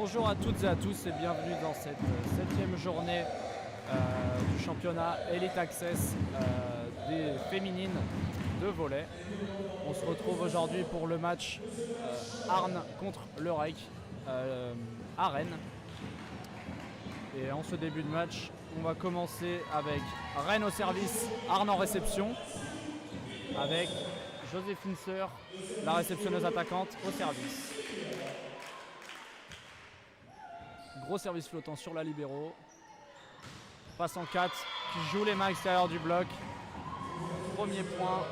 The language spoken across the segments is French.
Bonjour à toutes et à tous et bienvenue dans cette 7e journée du championnat Elite Access des féminines de volley. On se retrouve aujourd'hui pour le match Arnes contre le REC à Rennes. Et en ce début de match, on va commencer avec Rennes au service, Arnes en réception, avec Joséphine Sœur, la réceptionneuse attaquante, au service. Gros service flottant sur la libéro. Passe en 4 qui joue les mains extérieures du bloc. Premier point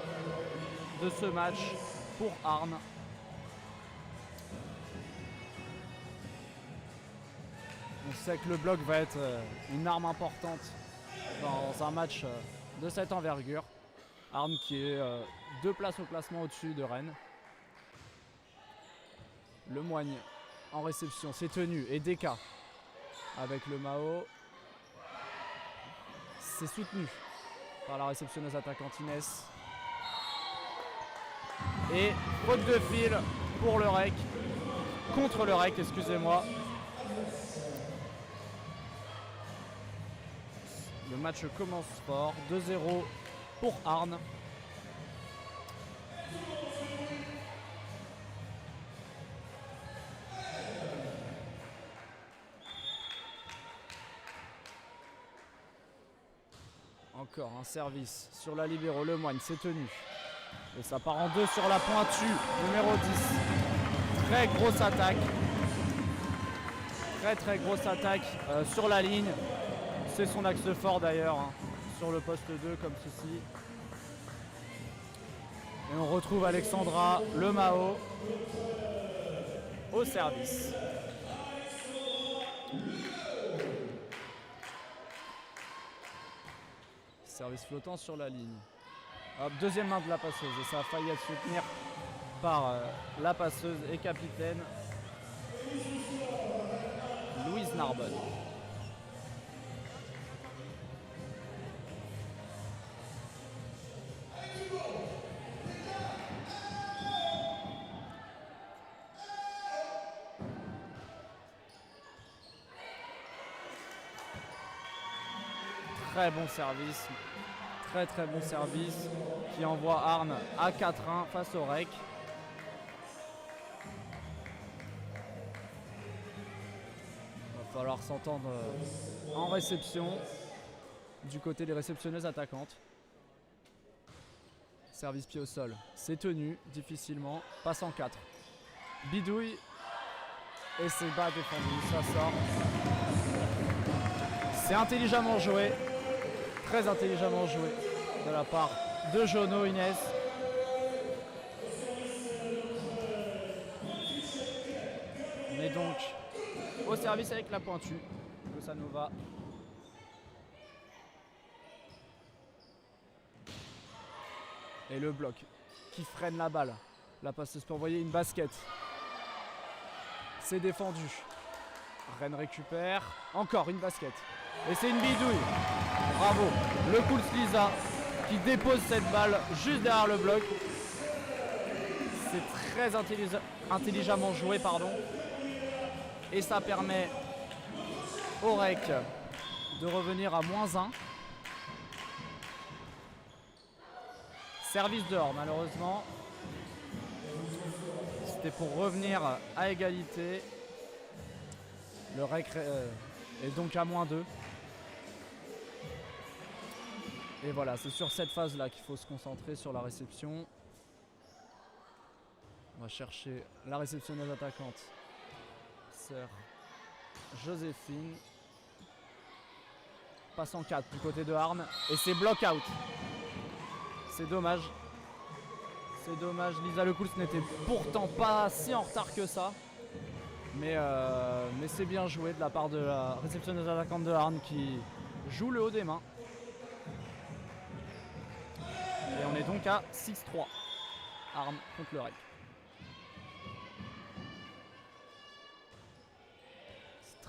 de ce match pour Arnes. On sait que le bloc va être une arme importante dans un match de cette envergure. Arnes qui est 2 places au classement au-dessus de Rennes. Le Moigne en réception, c'est tenu, et DK avec le Mao. C'est soutenu par la réceptionneuse attaquante Inès. Et faute de fil pour le REC, contre le REC, excusez-moi. Le match commence fort, 2-0 pour Arnes. Encore un service sur la libéro, le Moigne, c'est tenu. Et ça part en 2 sur la pointue, numéro 10. Très grosse attaque. Très grosse attaque sur la ligne. C'est son axe fort d'ailleurs, hein, sur le poste 2 comme ceci. Et on retrouve Alexandra Le Mao au service. Service flottant sur la ligne. Hop, deuxième main de la passeuse et ça a failli être soutenir par la passeuse et capitaine Louise Narbonne. Très bon service, très bon service qui envoie Arnes à 4-1 face au REC. Il va falloir s'entendre en réception du côté des réceptionneuses attaquantes. Service pied au sol, c'est tenu difficilement, passe en 4. Bidouille et c'est bas défendu, ça sort. C'est intelligemment joué. Très intelligemment joué de la part de Jono Inès. On est donc au service avec la pointue de Sanova. Et le bloc qui freine la balle. La passeuse peut envoyer une basket. C'est défendu. Rennes récupère. Encore une basket. Et c'est une bidouille. Bravo, le Cool Sliza qui dépose cette balle juste derrière le bloc. C'est très intelligemment joué, pardon. Et ça permet au REC de revenir à -1. Service dehors, malheureusement. C'était pour revenir à égalité. Le REC est donc à -2. Et voilà, c'est sur cette phase-là qu'il faut se concentrer sur la réception. On va chercher la réceptionneuse attaquante, sœur Joséphine. Passe en 4 du côté de Arnes. Et c'est block out. C'est dommage. C'est dommage. Lisa Lecouls n'était pourtant pas si en retard que ça. Mais c'est bien joué de la part de la réceptionneuse attaquante de Arnes qui joue le haut des mains. Et on est donc à 6-3. Arnes contre le REC.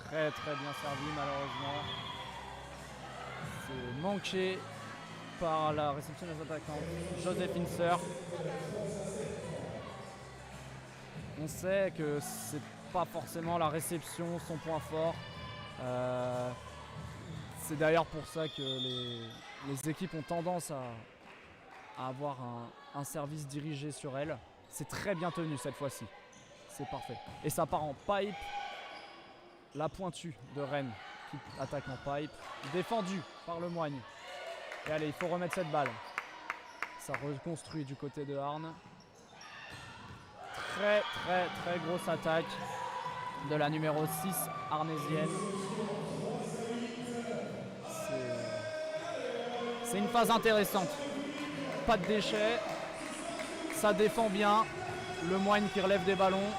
C'est très bien servi malheureusement. C'est manqué par la réceptionneuse attaquante Joséphine Sœur. On sait que c'est pas forcément la réception son point fort. C'est d'ailleurs pour ça que les équipes ont tendance à avoir un service dirigé sur elle. C'est très bien tenu cette fois-ci. C'est parfait. Et ça part en pipe. La pointue de Rennes qui attaque en pipe. Défendu par Le Moigne. Et allez, il faut remettre cette balle. Ça reconstruit du côté de Arnes. Très grosse attaque de la numéro 6 arnésienne. C'est une phase intéressante. Pas de déchets. Ça défend bien. Le Moigne qui relève des ballons.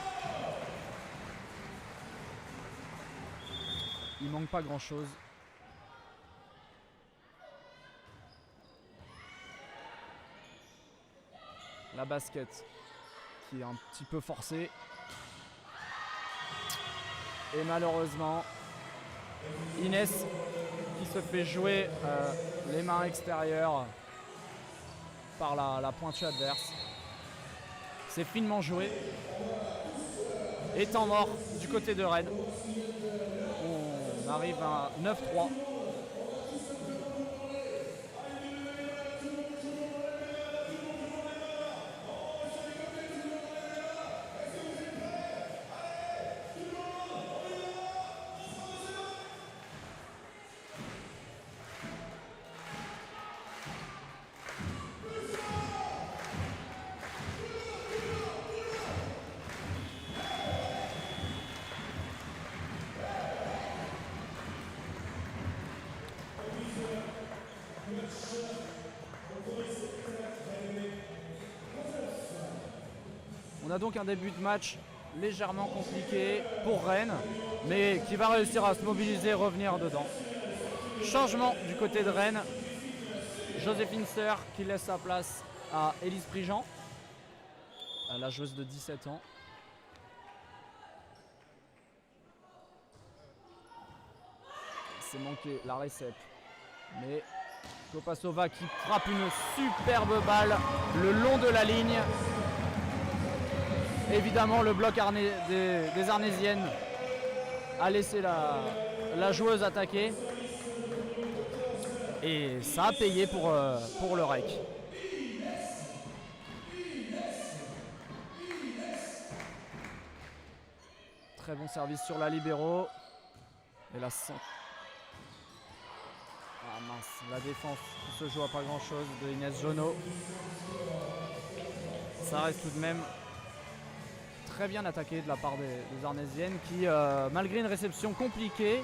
Il manque pas grand chose. La basket qui est un petit peu forcée. Et malheureusement, Inès qui se fait jouer les mains extérieures par la pointue adverse. C'est finement joué. Et temps mort du côté de Rennes. On arrive à 9-3. On a donc un début de match légèrement compliqué pour Rennes, mais qui va réussir à se mobiliser et revenir dedans. Changement du côté de Rennes. Joséphine Sœur qui laisse sa place à Élise Prigent, la joueuse de 17 ans. C'est manqué la récep. Mais Kopasova qui frappe une superbe balle le long de la ligne. Évidemment, le bloc des Arnésiennes a laissé la joueuse attaquer. Et ça a payé pour le REC. Très bon service sur la libéro. Et la la défense qui se joue à pas grand chose de Inès Jonot. Ça reste tout de même très bien attaqué de la part des Arnésiennes qui, malgré une réception compliquée,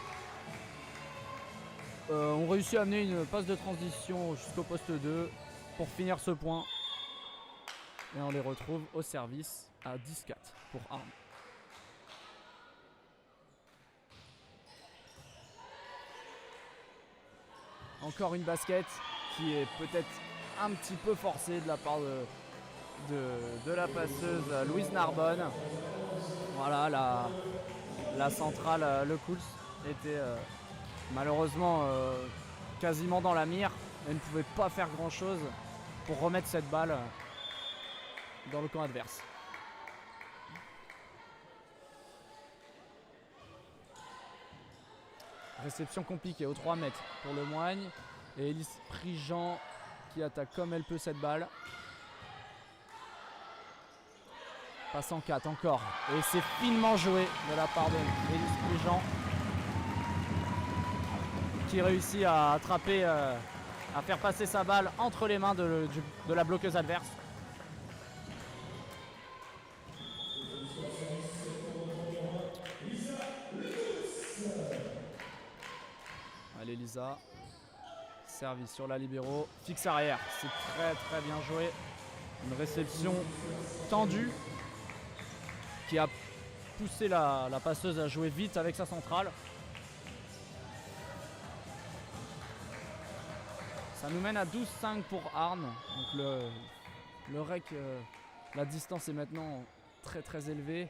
ont réussi à amener une passe de transition jusqu'au poste 2 pour finir ce point. Et on les retrouve au service à 10-4 pour Arnes. Encore une basket qui est peut-être un petit peu forcée de la part de la passeuse Louise Narbonne. Voilà, la centrale Le Couls était malheureusement quasiment dans la mire et ne pouvait pas faire grand chose pour remettre cette balle dans le camp adverse. Réception compliquée au 3 mètres pour Le Moigne et Élise Prigent qui attaque comme elle peut cette balle. Passe en 4 encore. Et c'est finement joué de la part d'Élise Prigent qui réussit à attraper, à faire passer sa balle entre les mains de la bloqueuse adverse. Allez Lisa. Service sur la libéro. Fixe arrière. C'est très bien joué. Une réception tendue qui a poussé la passeuse à jouer vite avec sa centrale. Ça nous mène à 12-5 pour Arnes. Donc le REC, la distance est maintenant très élevée.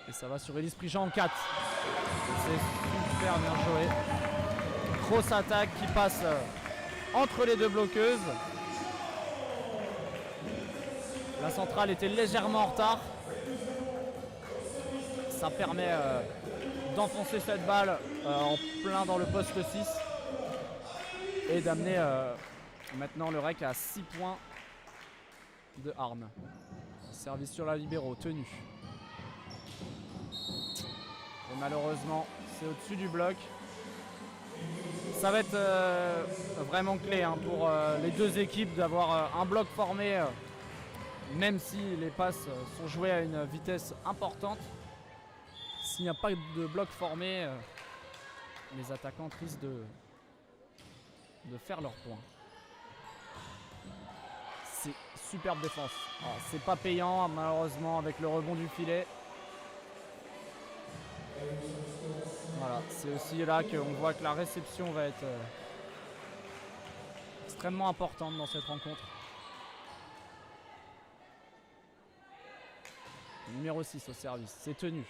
Et ça va sur Élise Prigent en 4. C'est super bien joué. Grosse attaque qui passe entre les deux bloqueuses. La centrale était légèrement en retard. ça permet d'enfoncer cette balle en plein dans le poste 6 et d'amener maintenant le REC à 6 points de Arnes. Service sur la libéro, tenu. Et malheureusement, c'est au-dessus du bloc. Ça va être vraiment clé pour les deux équipes d'avoir un bloc formé, même si les passes sont jouées à une vitesse importante. S'il n'y a pas de bloc formé, les attaquants risquent de faire leur point. C'est superbe défense. C'est pas payant malheureusement avec le rebond du filet. Voilà, c'est aussi là qu'on voit que la réception va être extrêmement importante dans cette rencontre. Numéro 6 au service, c'est tenu.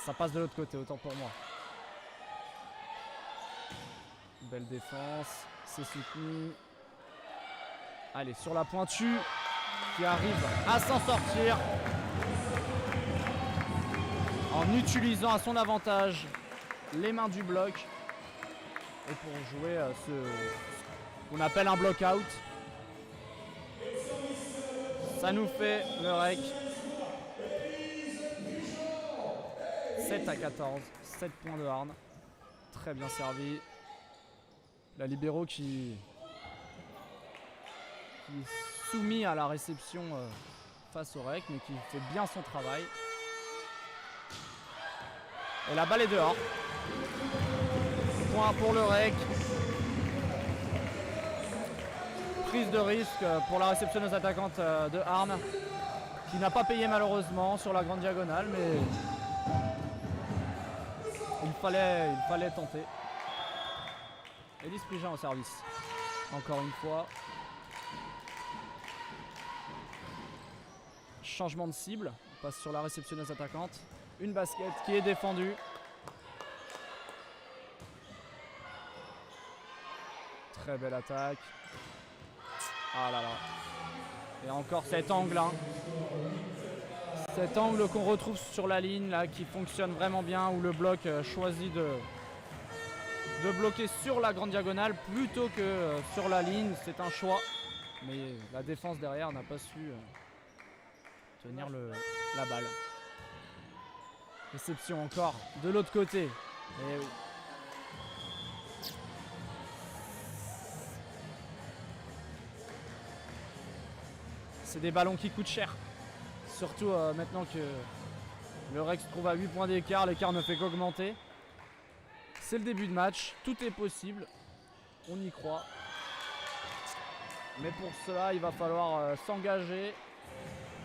Ça passe de l'autre côté, autant pour moi. Belle défense, c'est soutenu. Allez, sur la pointue, qui arrive à s'en sortir en utilisant à son avantage les mains du bloc et pour jouer ce qu'on appelle un block out. Ça nous fait le REC 7-14, 7 points de Arnes. Très bien servi. La libéro qui est soumis à la réception face au REC, mais qui fait bien son travail. Et la balle est dehors. Point pour le REC. Prise de risque pour la réceptionneuse attaquante de Arnes, qui n'a pas payé malheureusement sur la grande diagonale, mais il fallait tenter. Élise Prigent au service. Encore une fois. Changement de cible. On passe sur la réceptionneuse attaquante. Une basket qui est défendue. Très belle attaque. Ah là là. Et encore cet angle. Cet angle qu'on retrouve sur la ligne là, qui fonctionne vraiment bien, où le bloc choisit de bloquer sur la grande diagonale plutôt que sur la ligne. C'est un choix. Mais la défense derrière n'a pas su tenir la balle. Réception encore de l'autre côté. Et oui. C'est des ballons qui coûtent cher. Surtout maintenant que le REC se trouve à 8 points d'écart, l'écart ne fait qu'augmenter. C'est le début de match, tout est possible. On y croit. Mais pour cela, il va falloir s'engager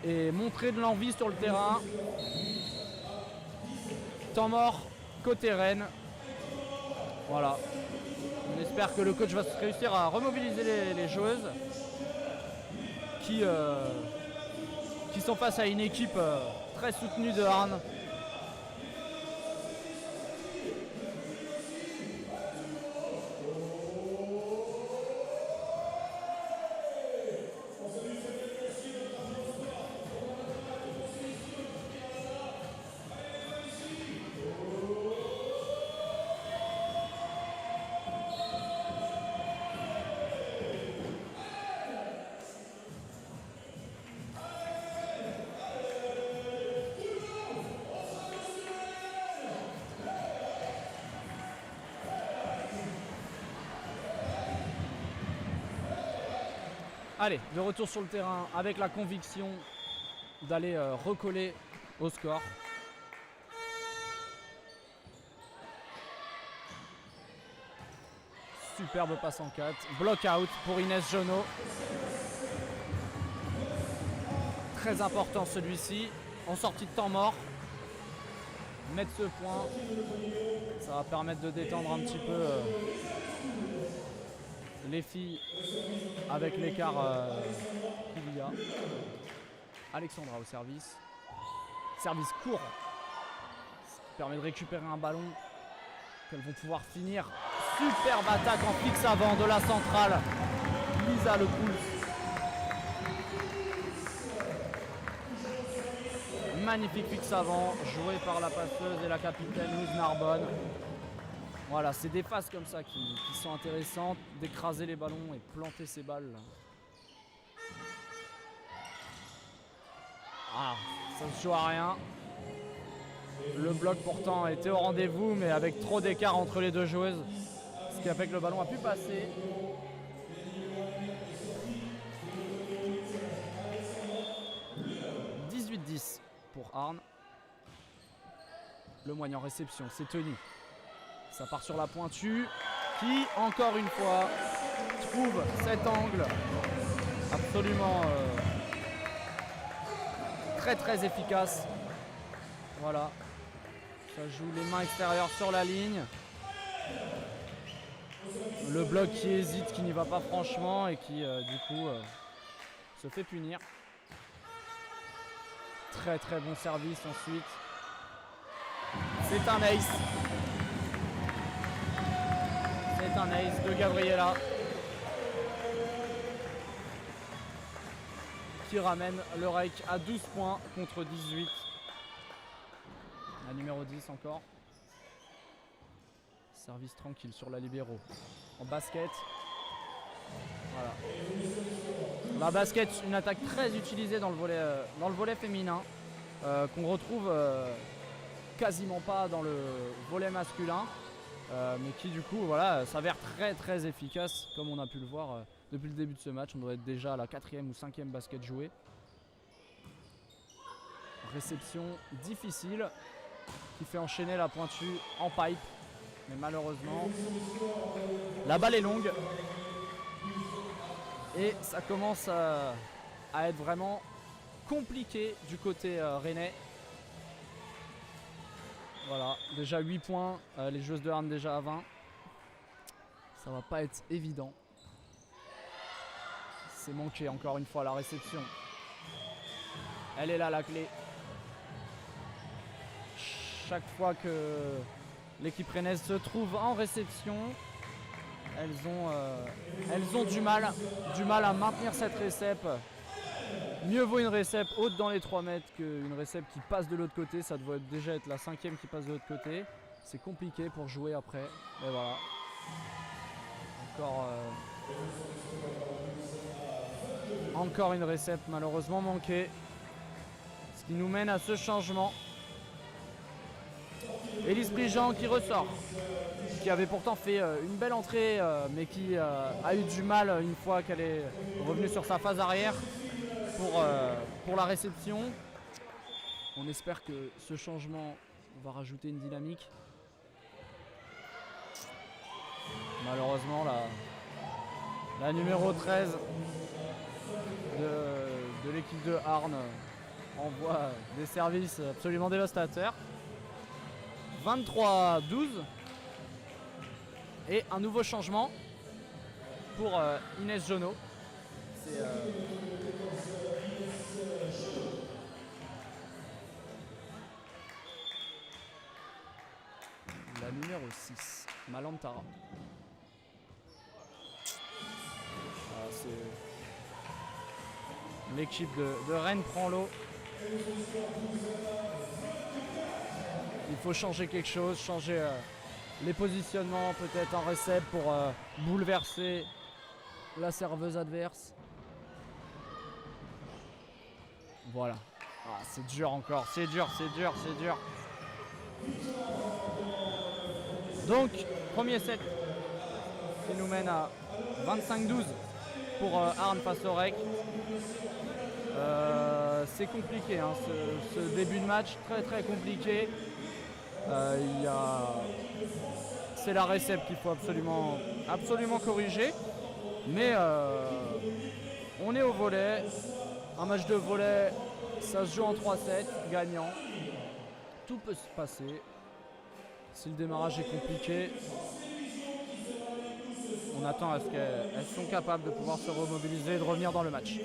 et montrer de l'envie sur le terrain. Temps mort côté Rennes. Voilà. On espère que le coach va réussir à remobiliser les joueuses qui sont face à une équipe très soutenue de Arnes. Allez, de retour sur le terrain avec la conviction d'aller recoller au score. Superbe passe en 4. Block out pour Inès Jonot. Très important celui-ci. En sortie de temps mort. Mettre ce point. Ça va permettre de détendre un petit peu les filles avec l'écart qu'il y a. Alexandra au service. Service court. Ce qui permet de récupérer un ballon qu'elles vont pouvoir finir. Superbe attaque en fixe avant de la centrale. Lisa Le Pouls. magnifique fixe avant, joué par la passeuse et la capitaine Louise Narbonne. Voilà, c'est des phases comme ça qui sont intéressantes, d'écraser les ballons et planter ces balles. Ah, ça se joue à rien. Le bloc pourtant était au rendez-vous, mais avec trop d'écart entre les deux joueuses, ce qui a fait que le ballon a pu passer. « 18-10 pour Arnes. Le moyen en réception, c'est tenu. Ça part sur la pointue, qui, encore une fois, trouve cet angle absolument très très efficace. Voilà. Ça joue les mains extérieures sur la ligne. Le bloc qui hésite, qui n'y va pas franchement et qui du coup se fait punir. Très très bon service ensuite. C'est un ace. C'est un ace de Gabriela. Qui ramène le Reik à 12 points contre 18. La numéro 10 encore. Service tranquille sur la libéro. En basket. Voilà. La basket, une attaque très utilisée dans le volley féminin. Qu'on retrouve quasiment pas dans le volley masculin. Mais qui du coup voilà, s'avère très très efficace comme on a pu le voir depuis le début de ce match. On doit être déjà à la 4e ou 5e basket jouée. Réception difficile qui fait enchaîner la pointue en pipe. Mais malheureusement, la balle est longue. Et ça commence à être vraiment compliqué du côté rennais. Voilà, déjà 8 points, les joueuses de Arnes déjà à 20. Ça va pas être évident. C'est manqué encore une fois la réception. Elle est là la clé. Chaque fois que l'équipe rennaise se trouve en réception, elles ont du mal à maintenir cette récep. Mieux vaut une récep haute dans les 3 mètres qu'une récep qui passe de l'autre côté. Ça doit déjà être la 5e qui passe de l'autre côté. C'est compliqué pour jouer après. Mais voilà. Encore une récep malheureusement manquée. Ce qui nous mène à ce changement. Élise Prigent qui ressort. Qui avait pourtant fait une belle entrée, mais qui a eu du mal une fois qu'elle est revenue sur sa phase arrière pour la réception. On espère que ce changement va rajouter une dynamique. Malheureusement, la numéro 13 de l'équipe de Arnes envoie des services absolument dévastateurs. 23-12. Et un nouveau changement pour Inès Jonot. C'est la numéro 6, Malantara. L'équipe de Rennes prend l'eau. Il faut changer quelque chose, changer les positionnements peut-être en récep pour bouleverser la serveuse adverse. Voilà. Ah, c'est dur encore, c'est dur. Donc, premier set qui nous mène à 25-12 pour Arnes face au Reik. C'est compliqué, hein, ce début de match, très très compliqué. C'est la récep qu'il faut absolument corriger. Mais on est au volley. Un match de volley, ça se joue en 3-7, gagnant. Tout peut se passer. Si le démarrage est compliqué, on attend à ce qu'elles sont capables de pouvoir se remobiliser et de revenir dans le match.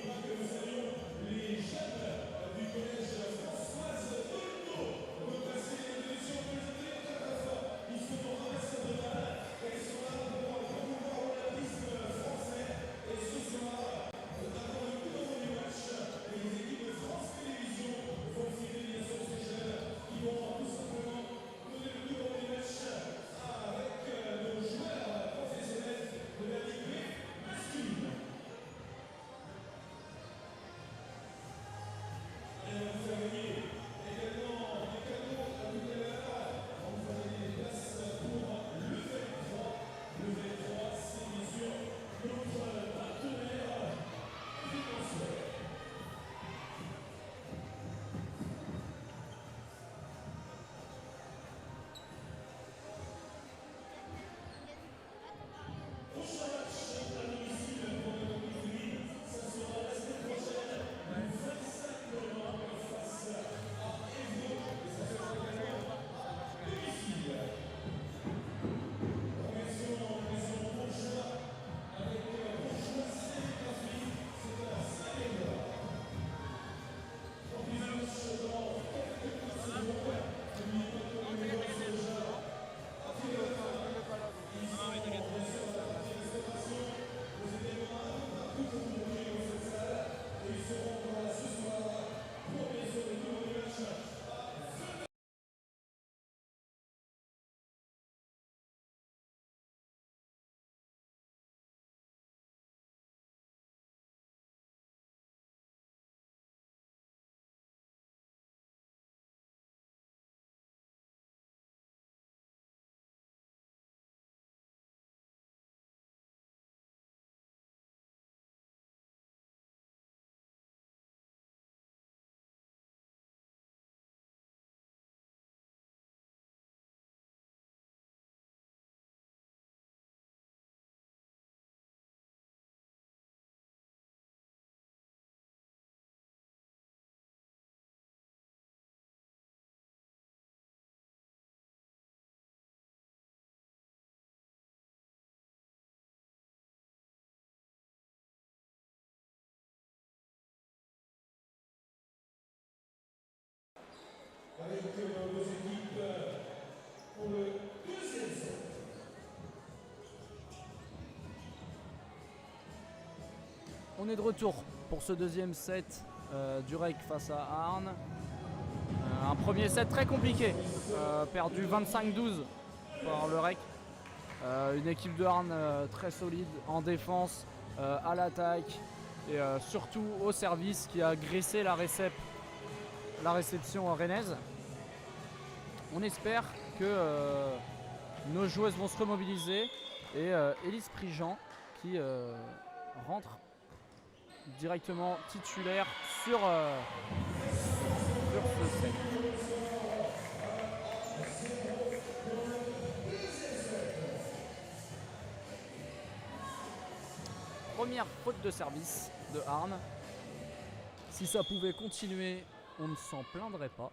On est de retour pour ce deuxième set du REC face à Arnes. Un premier set très compliqué, perdu 25-12 par le REC. Une équipe de Arnes très solide en défense, à l'attaque et surtout au service qui a graissé la réception rennaise. On espère que nos joueuses vont se remobiliser et Élise Prigent qui rentre directement titulaire sur ce set. Première faute de service de Arnes. Si ça pouvait continuer, on ne s'en plaindrait pas.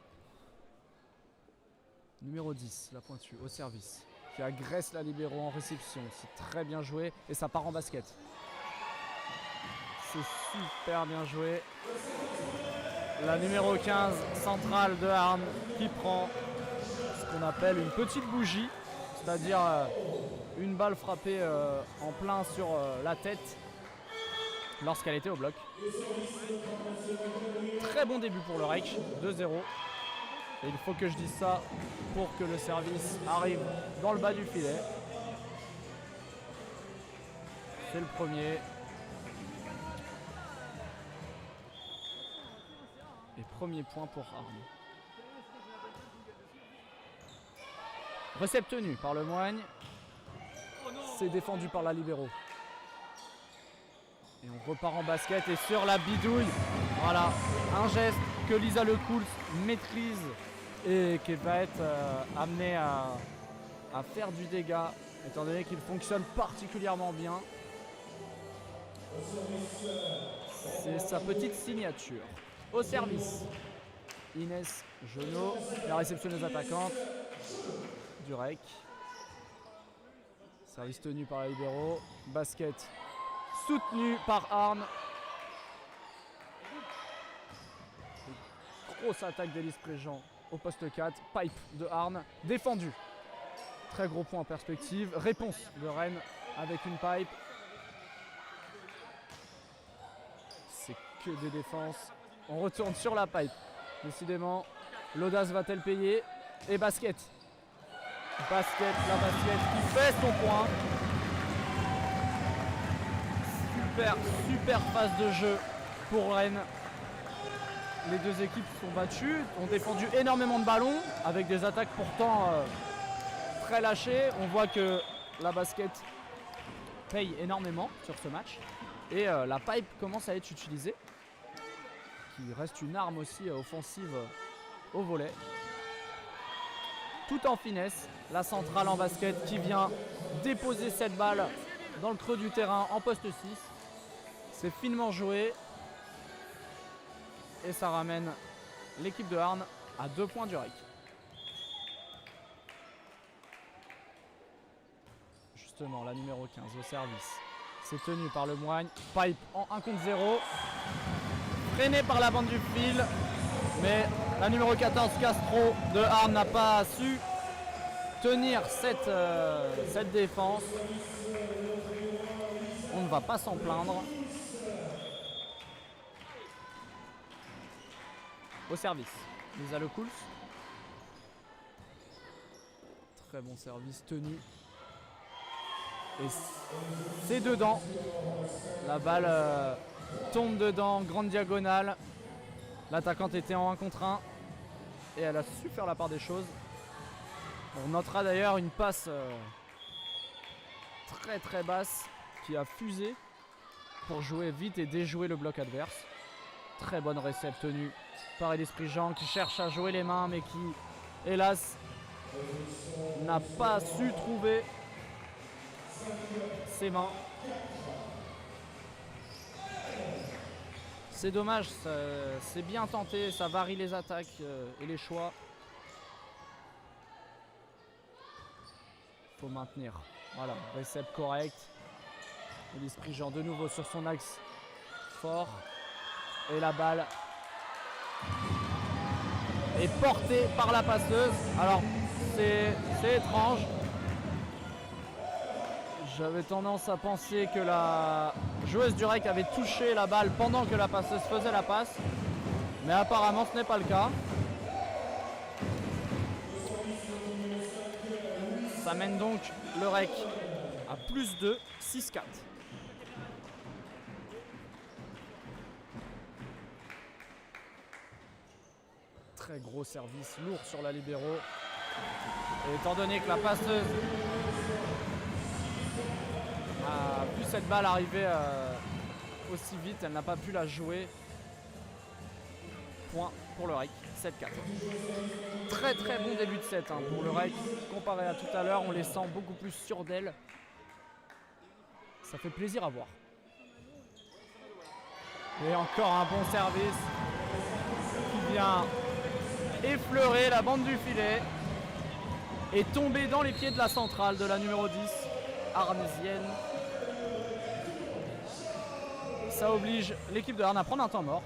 Numéro 10, la pointue au service, qui agresse la libéro en réception. C'est très bien joué et ça part en basket. C'est super bien joué. La numéro 15 centrale de Arnes qui prend ce qu'on appelle une petite bougie, c'est-à-dire une balle frappée en plein sur la tête lorsqu'elle était au bloc. Très bon début pour le REC, 2-0. Et il faut que je dise ça pour que le service arrive dans le bas du filet. C'est le premier. Et premier point pour Arnes. Recep tenu par Le Moigne. C'est défendu par la libéro. Et on repart en basket et sur la bidouille. Voilà, un geste que Lisa Lecouls maîtrise et qui va être amené à faire du dégât étant donné qu'il fonctionne particulièrement bien. C'est sa petite signature. Au service, Inès Genot, la réceptionneuse attaquante du REC. Service tenu par la libéro. Basket soutenu par Arnes. Grosse attaque d'Élise Prigent au poste 4. Pipe de Arnes. Défendu. Très gros point en perspective. Réponse de Rennes avec une pipe. C'est que des défenses. On retourne sur la pipe. Décidément, l'audace va-t-elle payer? Et basket. Basket, la basket qui fait son point. Super phase de jeu pour Rennes. Les deux équipes sont battues, ont défendu énormément de ballons avec des attaques pourtant très lâchées. On voit que la basket paye énormément sur ce match. Et la pipe commence à être utilisée, qui reste une arme aussi offensive au volet. Tout en finesse, la centrale en basket qui vient déposer cette balle dans le creux du terrain en poste 6. C'est finement joué. Et ça ramène l'équipe de Arnes à 2 points du REC. Justement, la numéro 15 au service. C'est tenu par Le Moigne. Pipe en 1 contre 0. Freiné par la bande du fil. Mais la numéro 14, Castro de Arnes, n'a pas su tenir cette défense. On ne va pas s'en plaindre. Au service, Lisa Lecouls. Très bon service tenu. Et c'est dedans. La balle tombe dedans, grande diagonale. L'attaquante était en 1 contre 1. Et elle a su faire la part des choses. On notera d'ailleurs une passe très basse qui a fusé pour jouer vite et déjouer le bloc adverse. Très bonne réception tenue par Élise Prigent qui cherche à jouer les mains mais qui, hélas, n'a pas su trouver ses mains. C'est dommage, c'est bien tenté, ça varie les attaques et les choix. Faut maintenir. Voilà, réception correct. Élise Prigent de nouveau sur son axe fort. Et la balle est portée par la passeuse. Alors, c'est étrange. J'avais tendance à penser que la joueuse du REC avait touché la balle pendant que la passeuse faisait la passe. Mais apparemment ce n'est pas le cas. Ça mène donc le REC à +2, 6-4. Très gros service, lourd sur la libéro. Et étant donné que la passeuse a vu cette balle arriver aussi vite, elle n'a pas pu la jouer. Point pour le REC, 7-4. Très très bon début de set hein, pour le REC. Comparé à tout à l'heure, on les sent beaucoup plus sûrs d'elle. Ça fait plaisir à voir. Et encore un bon service qui vient effleurer la bande du filet et tomber dans les pieds de la centrale de la numéro 10, arnésienne. Ça oblige l'équipe de Arnes à prendre un temps mort.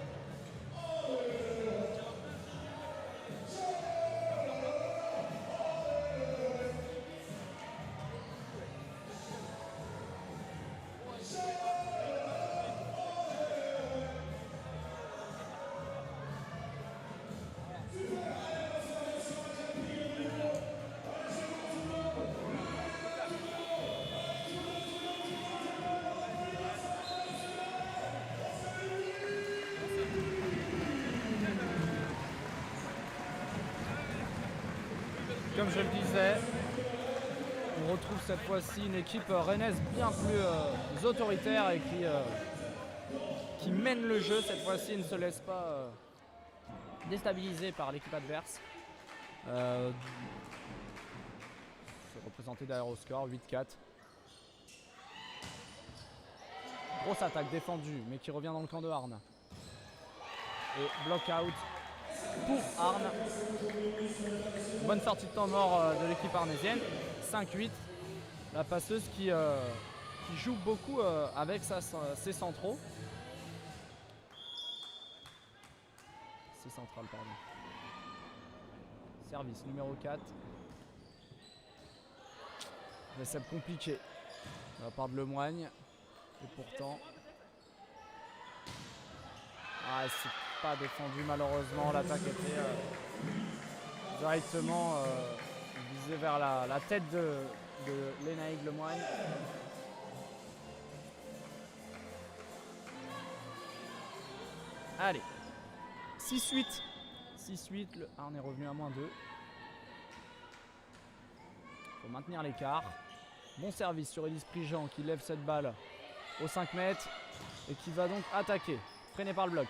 Comme je le disais, on retrouve cette fois-ci une équipe rennaise bien plus autoritaire et qui mène le jeu. Cette fois-ci, ne se laisse pas déstabiliser par l'équipe adverse. C'est représenté derrière au score, 8-4. Grosse attaque défendue, mais qui revient dans le camp de Arnes. Et block out pour Arnes. Bonne sortie de temps mort de l'équipe arnésienne. 5-8. La passeuse qui joue beaucoup avec ses centraux. Ses centrales, pardon. Service numéro 4. Récepte compliqué de la part de Lemoigne. Et pourtant... Ah, c'est pas défendu malheureusement. L'attaque était directement visée vers la tête de Lénaïque Lemoigne. Allez, 6-8. 6-8, le Arnes est revenu à -2. Il faut maintenir l'écart. Bon service sur Élise Prigent qui lève cette balle aux 5 mètres et qui va donc attaquer. Freiné par le bloc.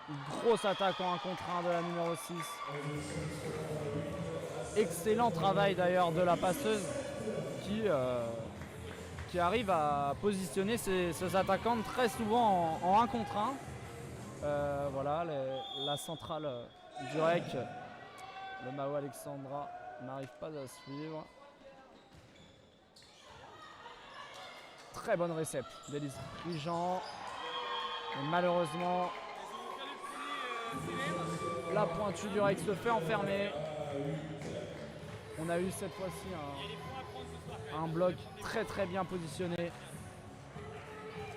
Une grosse attaque en 1 contre 1 de la numéro 6. Excellent travail d'ailleurs de la passeuse qui arrive à positionner ses attaquantes très souvent en 1 contre 1. Voilà, la centrale du REC, le Mao Alexandra, n'arrive pas à suivre. Très bonne récep d'Élise Prigent. Et malheureusement, la pointue du REC se fait enfermer. On a eu cette fois-ci un bloc très très bien positionné.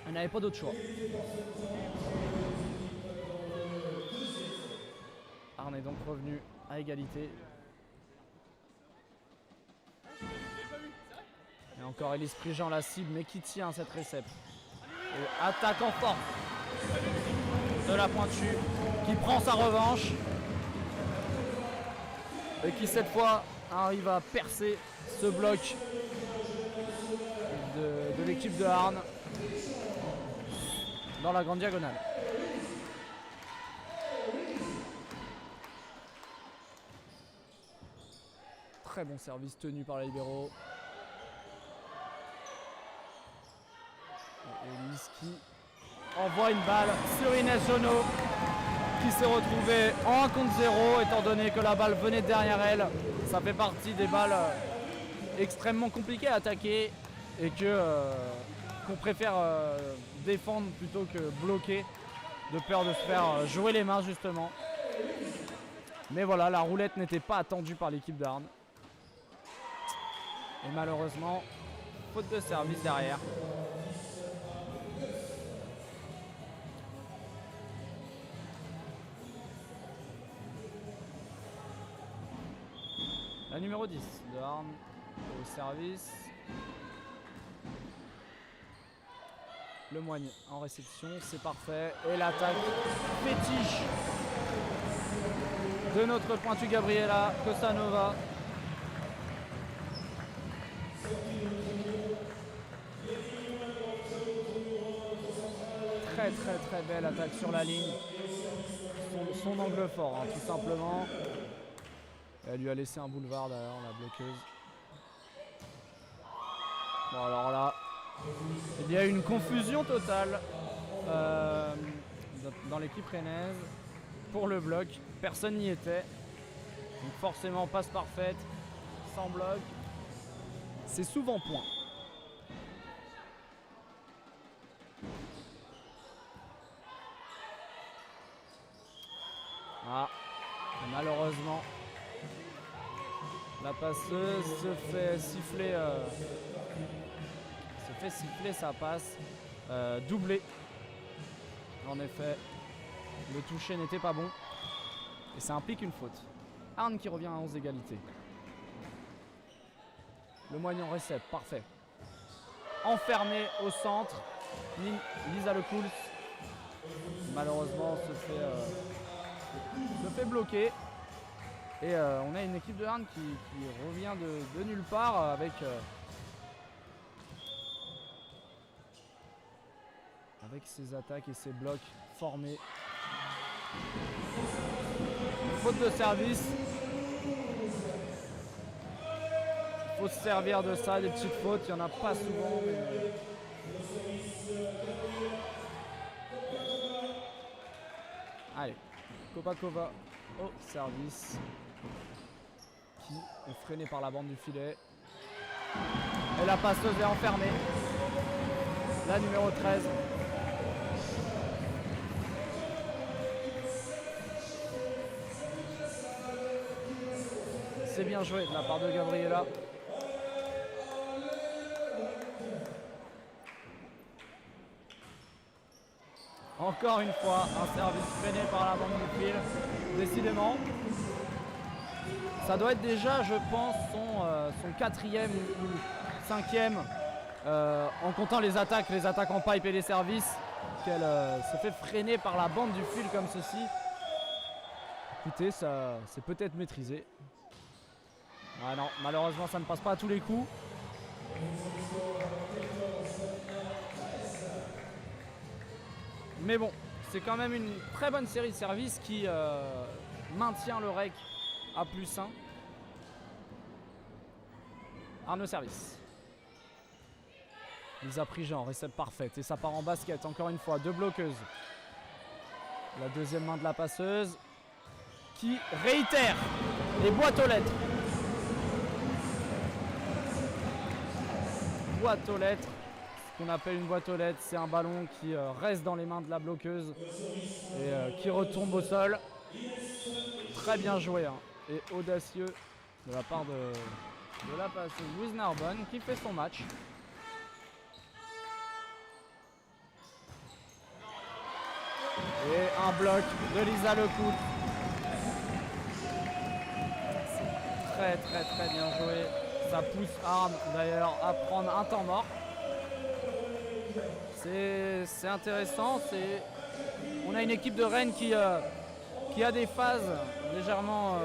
Elle n'avait pas d'autre choix. Arnes est donc revenu à égalité. Et encore Élise Prigent la cible, mais qui tient cette récepte. Et attaque en force de la pointue, qui prend sa revanche. Et qui cette fois arrive à percer ce bloc de l'équipe de Arnes dans la grande diagonale. Très bon service tenu par les libéraux. Élise qui envoie une balle sur Inès Jonot qui s'est retrouvée en 1 contre 0 étant donné que la balle venait derrière elle. Ça fait partie des balles extrêmement compliquées à attaquer et qu'on préfère défendre plutôt que bloquer de peur de se faire jouer les mains justement. Mais voilà, la roulette n'était pas attendue par l'équipe d'Arnes. Et malheureusement, faute de service derrière. La numéro 10 de Arn au service. Le Moigne en réception, c'est parfait. Et l'attaque fétiche de notre pointu Gabriela Costanova. Très belle attaque sur la ligne. Son angle fort, hein, tout simplement. Elle lui a laissé un boulevard d'ailleurs, la bloqueuse. Bon alors là, il y a une confusion totale dans l'équipe rennaise pour le bloc. Personne n'y était. Donc forcément passe parfaite, sans bloc. C'est souvent point. Ah, malheureusement, la passeuse se fait siffler sa passe, doublée. En effet, le toucher n'était pas bon et ça implique une faute. Arn qui revient à 11 égalités. Le Moignon récepte, parfait. Enfermé au centre, Lisa Lecouls malheureusement se fait bloquer. Et on a une équipe de Arn qui revient de nulle part avec ses attaques et ses blocs formés. Faute de service. Il faut se servir de ça, des petites fautes, il n'y en a pas souvent. Mais... Allez, Kopakova au service, qui est freiné par la bande du filet. Et la passeuse est enfermée. La numéro 13. C'est bien joué de la part de Gabriela. Encore une fois, un service freiné par la bande du fil. Décidément. Ça doit être déjà, je pense, son quatrième ou cinquième, en comptant les attaques en pipe et les services, qu'elle se fait freiner par la bande du fil comme ceci. Écoutez, ça c'est peut-être maîtrisé. Ah non, malheureusement ça ne passe pas à tous les coups. Mais bon, c'est quand même une très bonne série de services qui maintient le rec à +1. Arnaud service. Lisa Prigent, récepte parfaite. Et ça part en basket, encore une fois, 2 bloqueuses. La deuxième main de la passeuse qui réitère les boîtes aux lettres. Boîte aux lettres. Ce qu'on appelle une boîte aux lettres, c'est un ballon qui reste dans les mains de la bloqueuse et qui retombe au sol. Très bien joué hein, et audacieux de la part de la passeuse Louise Narbonne qui fait son match. Et un bloc de Lisa Lecouls. C'est très bien joué. Ça pousse Arn d'ailleurs à prendre un temps mort. C'est intéressant. On a une équipe de Rennes qui a des phases légèrement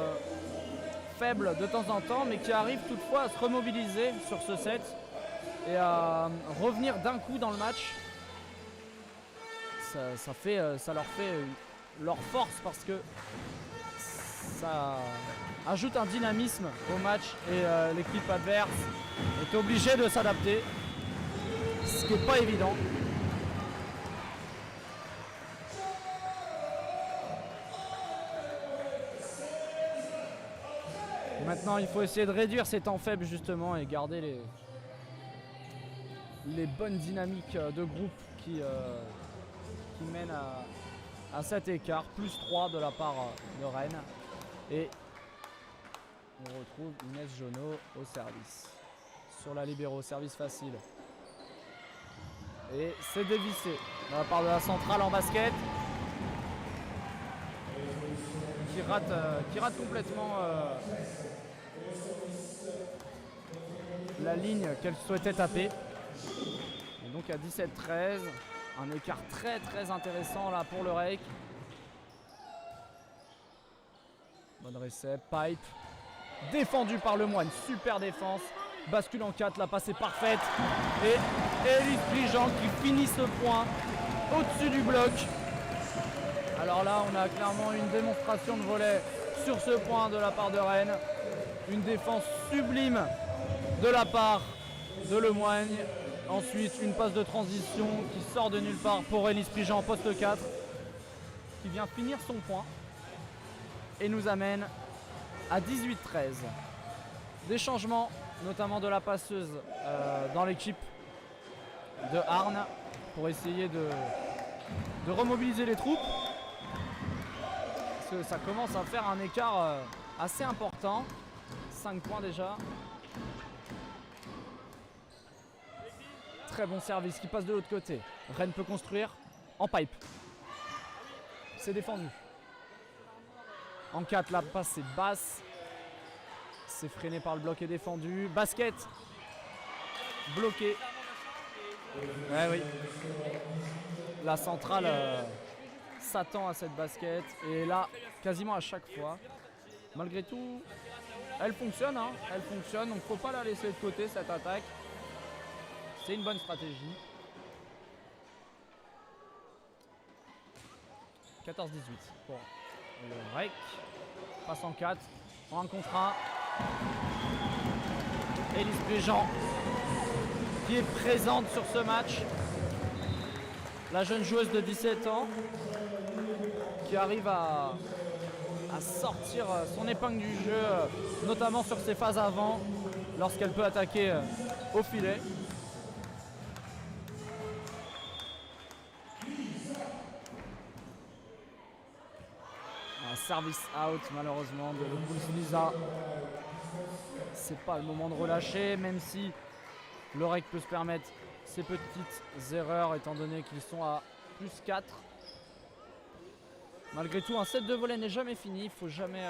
faibles de temps en temps, mais qui arrive toutefois à se remobiliser sur ce set et à revenir d'un coup dans le match. Ça leur fait leur force parce que ça ajoute un dynamisme au match et l'équipe adverse est obligée de s'adapter, ce qui n'est pas évident. Maintenant, il faut essayer de réduire ces temps faibles justement et garder les bonnes dynamiques de groupe qui mènent à cet écart, +3 de la part de Rennes. Et on retrouve Inès Jonot au service. sur la libéro, service facile. Et c'est dévissé de la part de la centrale en basket. Qui rate complètement la ligne qu'elle souhaitait taper. Et donc à 17-13, un écart très intéressant là pour le Reik. Bonne réception, pipe. Défendu par le Moine, super défense. Bascule en 4, la passe est parfaite. Et Élise Prigent qui finit ce point au-dessus du bloc. Alors là, on a clairement une démonstration de volley sur ce point de la part de Rennes. Une défense sublime de la part de Lemoigne. Ensuite, une passe de transition qui sort de nulle part pour Élise Prigent, poste 4, qui vient finir son point et nous amène à 18-13. Des changements, notamment de la passeuse dans l'équipe de Arnes pour essayer de remobiliser les troupes. Parce que ça commence à faire un écart assez important. 5 points déjà. Très bon service qui passe de l'autre côté. Rennes peut construire en pipe. C'est défendu. En 4, la passe est basse. C'est freiné par le bloc et défendu. Basket. Bloqué. Ouais, oui. La centrale s'attend à cette basket. Et là, quasiment à chaque fois. Malgré tout, elle fonctionne. Hein. Elle fonctionne. Donc, il ne faut pas la laisser de côté, cette attaque. C'est une bonne stratégie. 14-18 pour le Reik. Passe en 4. En 1 contre 1. Élise Prigent qui est présente sur ce match. La jeune joueuse de 17 ans qui arrive à sortir son épingle du jeu, notamment sur ses phases avant, lorsqu'elle peut attaquer au filet. Un service out malheureusement de Lisa. C'est pas le moment de relâcher, même si le Reik peut se permettre ces petites erreurs étant donné qu'ils sont à plus 4. Malgré tout, un set de volley n'est jamais fini. Il ne faut jamais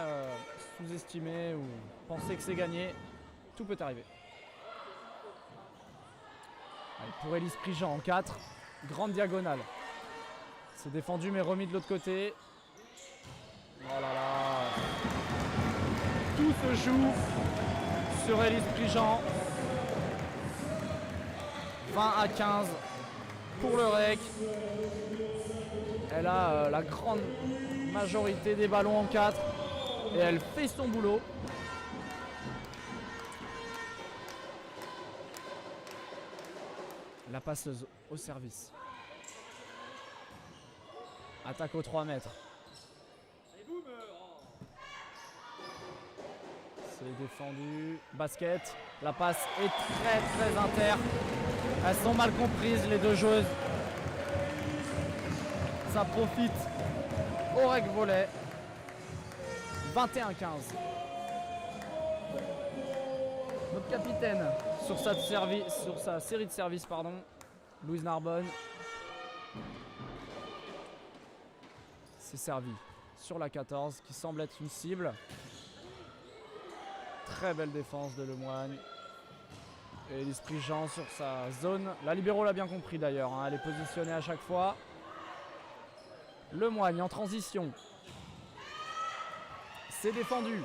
sous-estimer ou penser que c'est gagné. Tout peut arriver. Allez, pour Élise Prigent en 4. Grande diagonale. C'est défendu mais remis de l'autre côté. Oh là là. Tout se joue sur Élise Prigent. 20-15 pour le Reik. Elle a la grande majorité des ballons en 4 et elle fait son boulot. La passeuse au service. Attaque aux 3 mètres. C'est défendu. Basket. La passe est très inter. Elles sont mal comprises les deux joueuses. Ça profite au Reik volley. 21-15. Notre capitaine sur sa série de services, Louise Narbonne. C'est servi sur la 14 qui semble être une cible. Très belle défense de Lemoigne. Et Élise Prigent sur sa zone. La libéro l'a bien compris d'ailleurs, hein. Elle est positionnée à chaque fois. Lemoigne en transition. C'est défendu.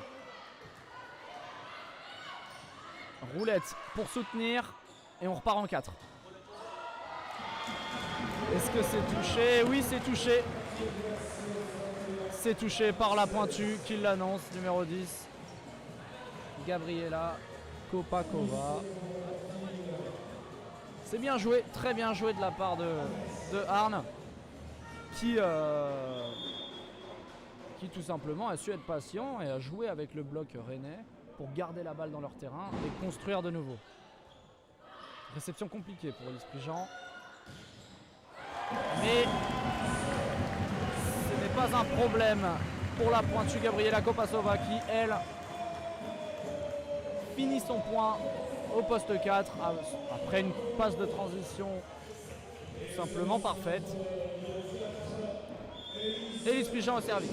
Roulette pour soutenir. Et on repart en 4. Est-ce que c'est touché? Oui, c'est touché. C'est touché par la pointue qui l'annonce, numéro 10. Gabriela Kopakova. C'est bien joué, très bien joué de la part de Arnes qui tout simplement a su être patient et a joué avec le bloc rennais pour garder la balle dans leur terrain et construire de nouveau. Réception compliquée pour Élise Prigent. Mais ce n'est pas un problème pour la pointue Gabriela Kopasova qui, elle, finit son point au poste 4 après une passe de transition tout simplement parfaite. Élise Prigent au service.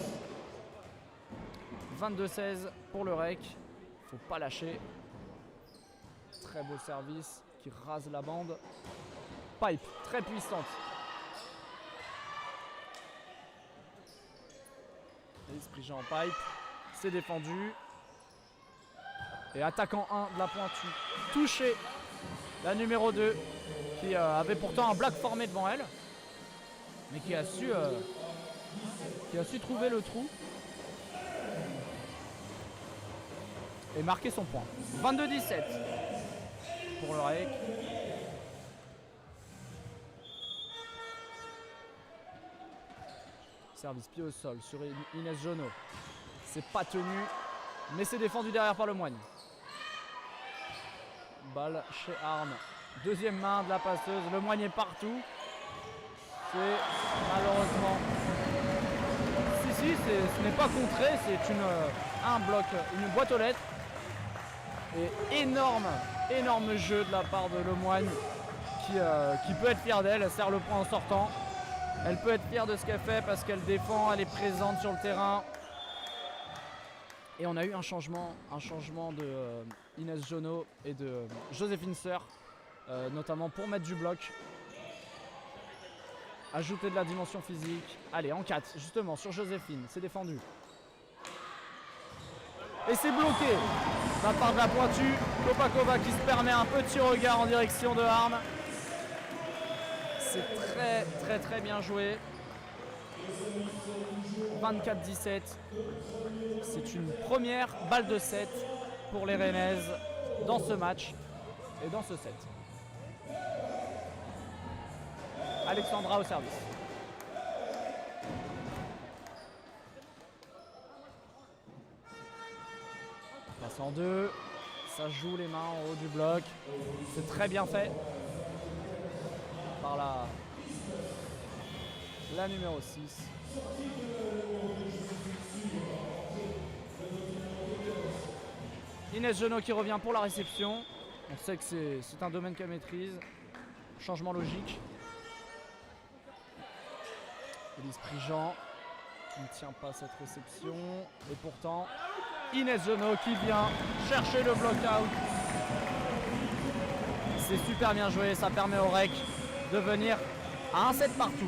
22-16 pour le rec. Faut pas lâcher. Très beau service qui rase la bande. Pipe très puissante. Élise Prigent en pipe. C'est défendu. Et attaquant 1 de la pointue. Touché la numéro 2 qui avait pourtant un bloc formé devant elle. Mais qui a su trouver le trou. Et marquer son point. 22-17 pour le REC. Service pied au sol sur Inès Jonot. C'est pas tenu, mais c'est défendu derrière par le Moigne. Balle chez Arne. Deuxième main de la passeuse. Le Moigne est partout. C'est malheureusement... Si, ce n'est pas contré, c'est un bloc, une boîte aux lettres. Et énorme jeu de la part de Lemoigne qui peut être fière d'elle. Elle sert le point en sortant. Elle peut être fière de ce qu'elle fait parce qu'elle défend, elle est présente sur le terrain. Et on a eu un changement de Inès Jonot et de Joséphine Sœur, notamment pour mettre du bloc. Ajouter de la dimension physique. Allez, en 4, justement, sur Joséphine, c'est défendu. Et c'est bloqué de la part de la pointue. Kopakova qui se permet un petit regard en direction de Arne. C'est très bien joué. 24-17. C'est une première balle de 7 pour les Rennaises dans ce match et dans ce set. Alexandra au service. Passe en 2. Ça joue les mains en haut du bloc. C'est très bien fait par la numéro 6. Inès Jonot qui revient pour la réception. On sait que c'est un domaine qu'elle maîtrise. Changement logique. Élise Prigent qui ne tient pas cette réception. Et pourtant, Inès Jonot qui vient chercher le block-out. C'est super bien joué. Ça permet au REC de venir à un set partout.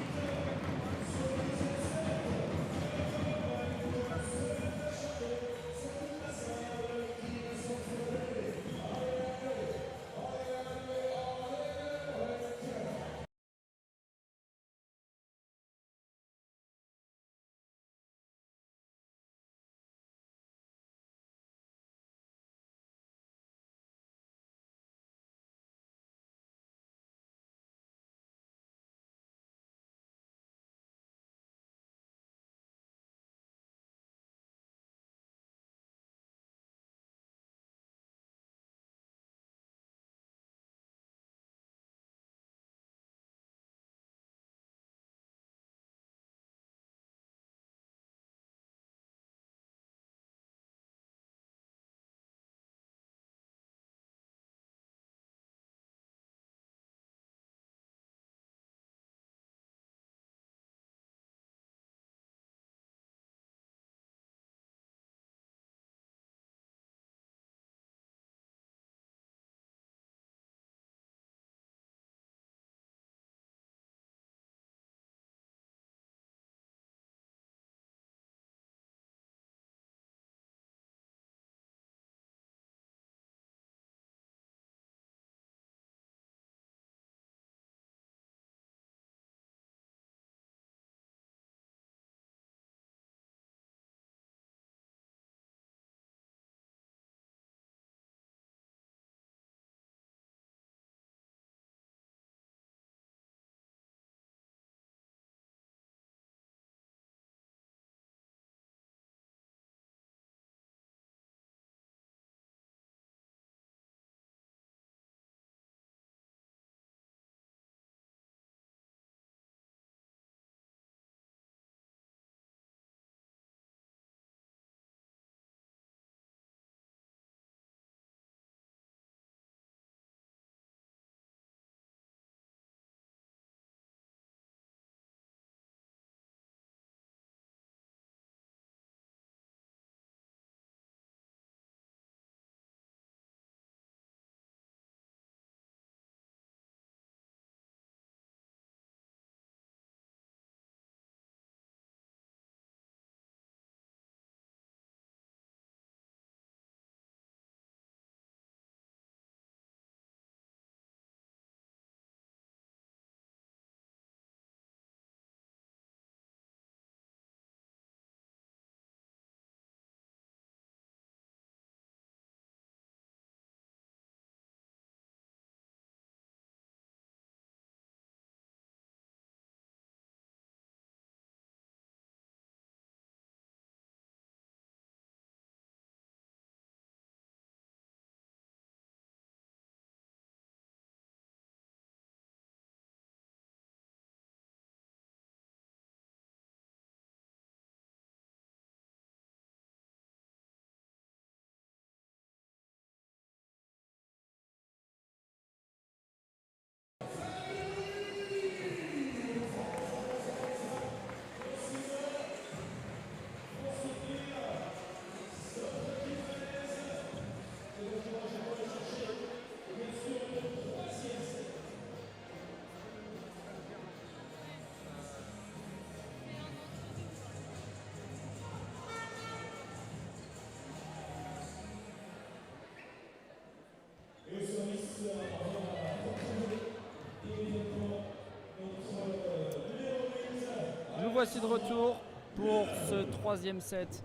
voici de retour pour ce troisième set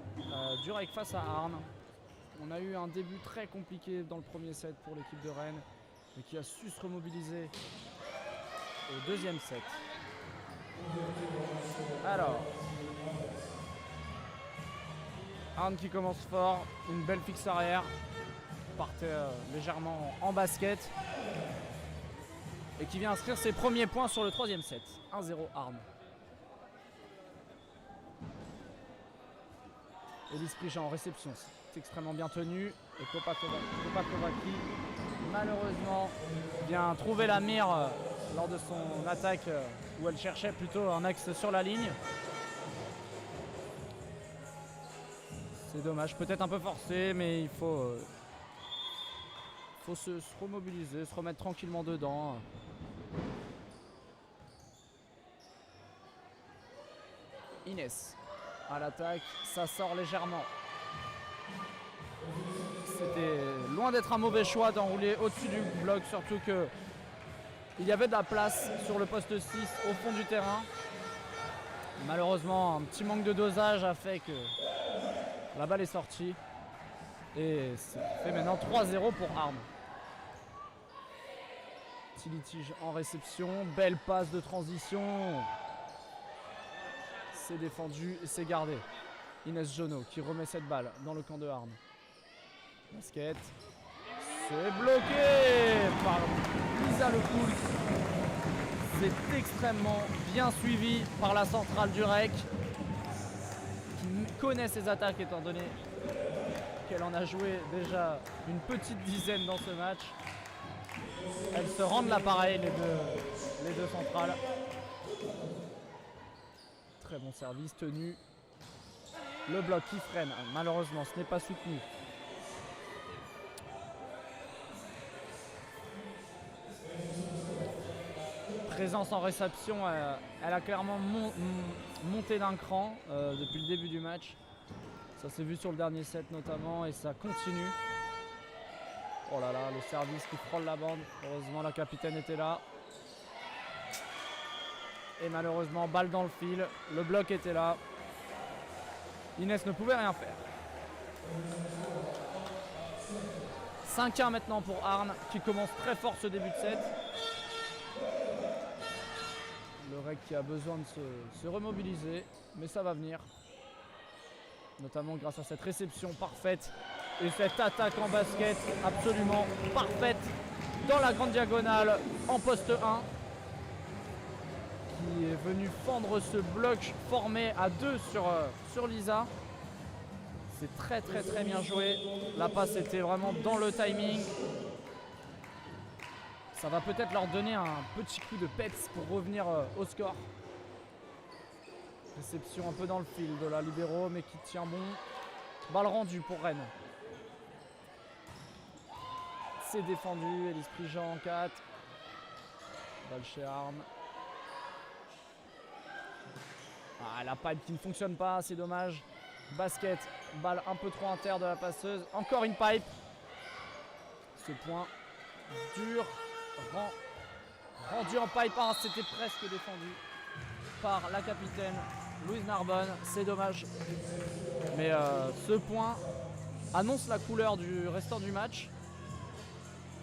Durek face à Arnes. On a eu un début très compliqué dans le premier set pour l'équipe de Rennes, mais qui a su se remobiliser au deuxième set. Alors, Arnes qui commence fort, une belle fixe arrière, partait légèrement en basket et qui vient inscrire ses premiers points sur le troisième set. 1-0 Arnes. Elise Prigent en réception, c'est extrêmement bien tenu. Et Kopakovaki, malheureusement, vient trouver la mire lors de son attaque où elle cherchait plutôt un axe sur la ligne. C'est dommage, peut-être un peu forcé, mais il faut se remobiliser, se remettre tranquillement dedans. Inès à l'attaque, ça sort légèrement. C'était loin d'être un mauvais choix d'enrouler au-dessus du bloc, surtout que il y avait de la place sur le poste 6 au fond du terrain. Malheureusement, un petit manque de dosage a fait que la balle est sortie. Et c'est fait maintenant 3-0 pour Arnes. Petit litige en réception, belle passe de transition. C'est défendu et c'est gardé. Inès Jonot qui remet cette balle dans le camp de Arnes. Basket. C'est bloqué par Lisa Lecoultre. C'est extrêmement bien suivi par la centrale du REC, qui connaît ses attaques étant donné qu'elle en a joué déjà une petite dizaine dans ce match. Elles se rendent l'appareil, les deux centrales. Très bon service tenu. Le bloc qui freine. Malheureusement, ce n'est pas soutenu. Présence en réception, elle a clairement monté d'un cran depuis le début du match. Ça s'est vu sur le dernier set notamment et ça continue. Oh là là, le service qui frôle la bande. Heureusement, la capitaine était là. Et malheureusement, balle dans le fil. Le bloc était là. Inès ne pouvait rien faire. 5-1 maintenant pour Arnes qui commence très fort ce début de set. Le REC qui a besoin de se remobiliser, mais ça va venir. Notamment grâce à cette réception parfaite et cette attaque en basket absolument parfaite dans la grande diagonale en poste 1. Qui est venu fendre ce bloc formé à 2 sur Lisa. C'est très bien joué. La passe était vraiment dans le timing. Ça va peut-être leur donner un petit coup de peps pour revenir au score. Réception un peu dans le fil de la libéro, mais qui tient bon. Balle rendue pour Rennes. C'est défendu. Elise Prigent en 4. Balle chez Arnes. Ah, la pipe qui ne fonctionne pas, c'est dommage. Basket, balle un peu trop inter de la passeuse. Encore une pipe. Ce point dur. Rendu en pipe. Ah, c'était presque défendu par la capitaine Louise Narbonne. C'est dommage. Mais ce point annonce la couleur du restant du match.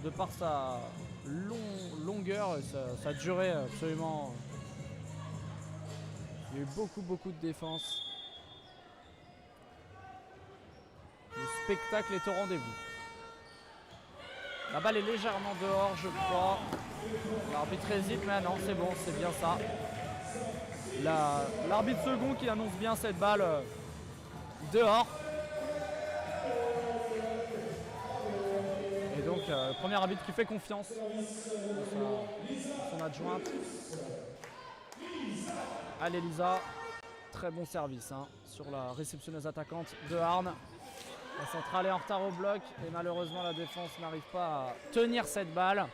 De par sa longueur et sa durée absolument. Il y a eu beaucoup de défense. Le spectacle est au rendez-vous. La balle est légèrement dehors, je crois. L'arbitre hésite, mais non, c'est bon, c'est bien ça. L'arbitre second qui annonce bien cette balle dehors. Et donc, le premier arbitre qui fait confiance à son adjointe. Allez Lisa, très bon service sur la réceptionneuse attaquante de Arnes. La centrale est en retard au bloc et malheureusement la défense n'arrive pas à tenir cette balle.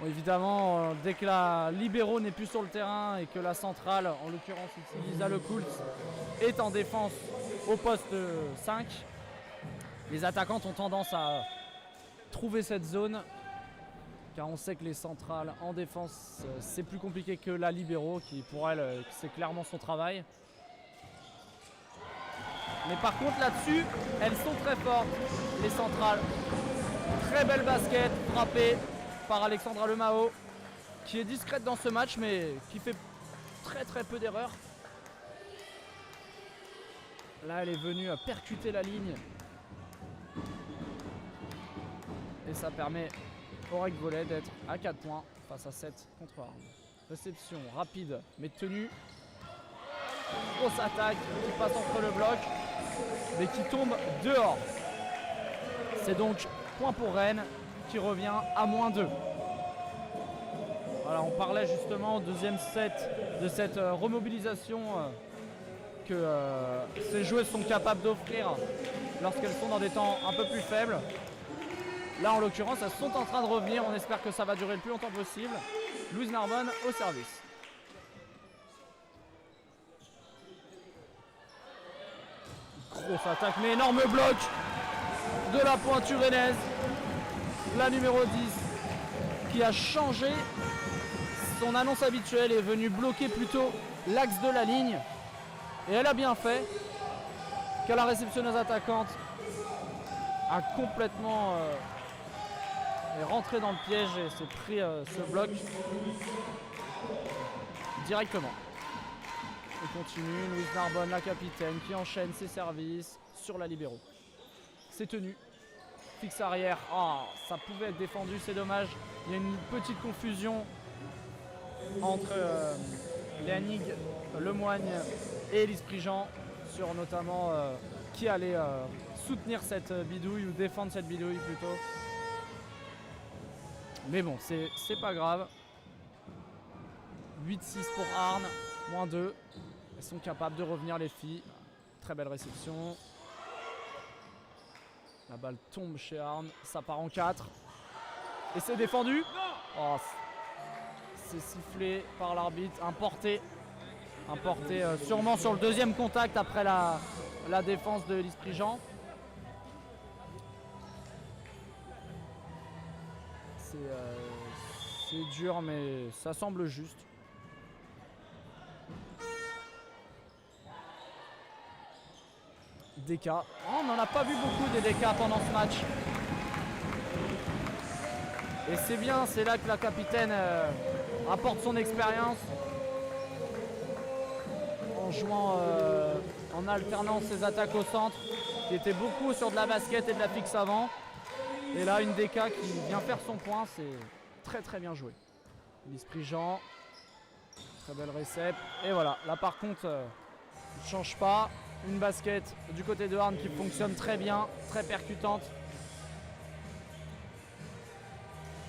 Bon, évidemment, dès que la libéro n'est plus sur le terrain et que la centrale, en l'occurrence ici Lisa Lecoultre, est en défense au poste 5, les attaquantes ont tendance à trouver cette zone car on sait que les centrales en défense, c'est plus compliqué que la libéro, qui pour elle, c'est clairement son travail. Mais par contre là-dessus, elles sont très fortes, les centrales. Très belle basket, frappée par Alexandra Lemao, qui est discrète dans ce match, mais qui fait très peu d'erreurs. Là, elle est venue percuter la ligne. Et ça permet au Rec Volley d'être à 4 points face à 7 contre Arles. Réception rapide mais tenue. Grosse attaque qui passe entre le bloc mais qui tombe dehors. C'est donc point pour Rennes qui revient à -2. Voilà, on parlait justement au deuxième set de cette remobilisation que ces joueuses sont capables d'offrir lorsqu'elles sont dans des temps un peu plus faibles. Là, en l'occurrence, elles sont en train de revenir. On espère que ça va durer le plus longtemps possible. Louise Narbonne au service. Grosse attaque, mais énorme bloc de la pointure rennaise. La numéro 10 qui a changé son annonce habituelle est venue bloquer plutôt l'axe de la ligne. Et elle a bien fait, car la réceptionneuse attaquante a complètement est rentrée dans le piège et s'est pris ce bloc directement. On continue, Louise Narbonne, la capitaine, qui enchaîne ses services sur la libéro. C'est tenu. Fixe arrière. Oh, ça pouvait être défendu, c'est dommage. Il y a une petite confusion entre Léanig Lemoigne et Elise Prigent sur notamment qui allait soutenir cette bidouille ou défendre cette bidouille plutôt. Mais bon, c'est pas grave. 8-6 pour Arnes, -2. Elles sont capables de revenir les filles. Très belle réception. La balle tombe chez Arnes, ça part en 4. Et c'est défendu. Oh, c'est sifflé par l'arbitre, un porté sûrement sur le deuxième contact après la défense de Elise Prigent. C'est dur, mais ça semble juste. DK. Oh, on n'en a pas vu beaucoup des DK pendant ce match. Et c'est bien, c'est là que la capitaine apporte son expérience en jouant, en alternant ses attaques au centre, qui étaient beaucoup sur de la basket et de la fixe avant. Et là, une DK qui vient faire son point, c'est très bien joué. Elise Prigent, très belle récep. Et voilà, là par contre, ne change pas. Une basket du côté de Arnes qui fonctionne très bien, très percutante.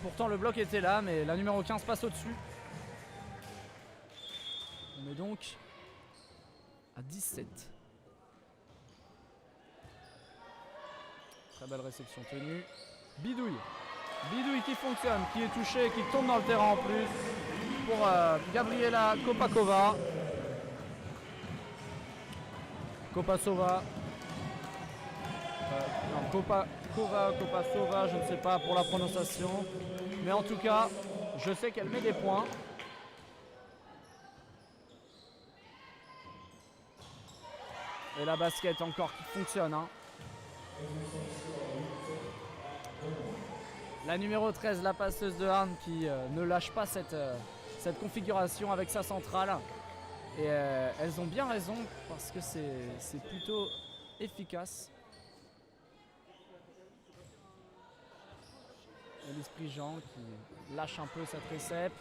Pourtant le bloc était là, mais la numéro 15 passe au-dessus. On est donc à 17. Très belle réception tenue. Bidouille. Bidouille qui fonctionne, qui est touché, qui tombe dans le terrain en plus. Pour Gabriela Kopakova. Kopasova. Non, Kopasova, je ne sais pas pour la prononciation. Mais en tout cas, je sais qu'elle met des points. Et la basket encore qui fonctionne. Hein. La numéro 13, la passeuse de Arnes qui ne lâche pas cette configuration avec sa centrale. Et elles ont bien raison parce que c'est plutôt efficace. Elise Prigent qui lâche un peu cette récep.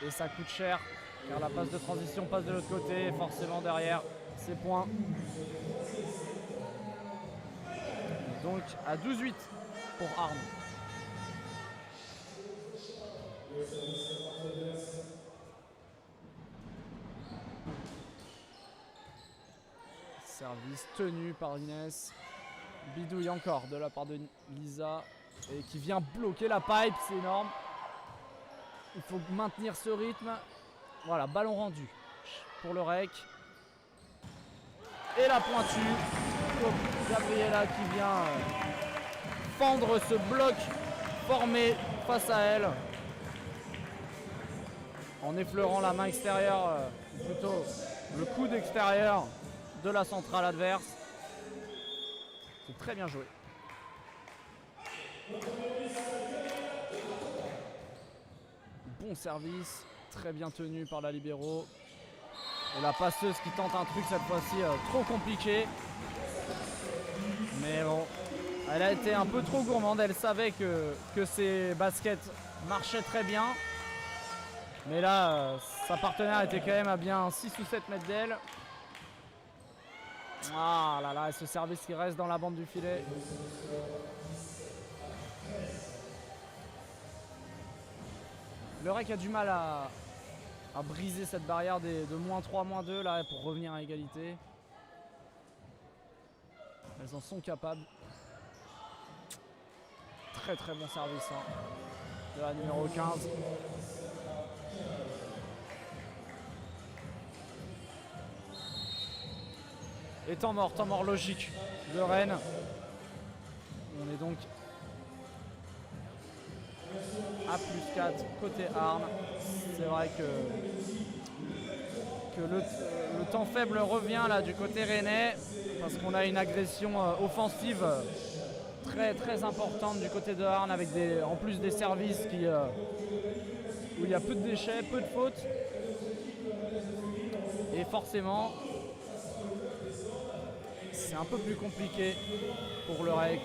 Et ça coûte cher car la passe de transition passe de l'autre côté et forcément derrière c'est points. Donc à 12-8 pour Arnes. Service tenu par Inès. Bidouille encore de la part de Lisa. Et qui vient bloquer la pipe, c'est énorme. Il faut maintenir ce rythme. Voilà, ballon rendu pour le rec. Et la pointue pour Gabriela qui vient fendre ce bloc formé face à elle. En effleurant la main extérieure, plutôt le coude extérieur de la centrale adverse. C'est très bien joué. Bon service, très bien tenu par la libéro. Et la passeuse qui tente un truc cette fois-ci trop compliqué. Mais bon, elle a été un peu trop gourmande. Elle savait que ses baskets marchaient très bien. Mais là, sa partenaire était quand même à bien 6 ou 7 mètres d'elle. Ah là là, et ce service qui reste dans la bande du filet. Le REC a du mal à briser cette barrière de -3, -2 là, pour revenir à égalité. Elles en sont capables. Très très bon service de la numéro 15. Et temps mort logique de Rennes. On est donc à +4 côté Arnes. C'est vrai que le temps faible revient là du côté rennais parce qu'on a une agression offensive très très importante du côté de Arnes avec en plus des services où il y a peu de déchets, peu de fautes. Et forcément, c'est un peu plus compliqué pour le REC.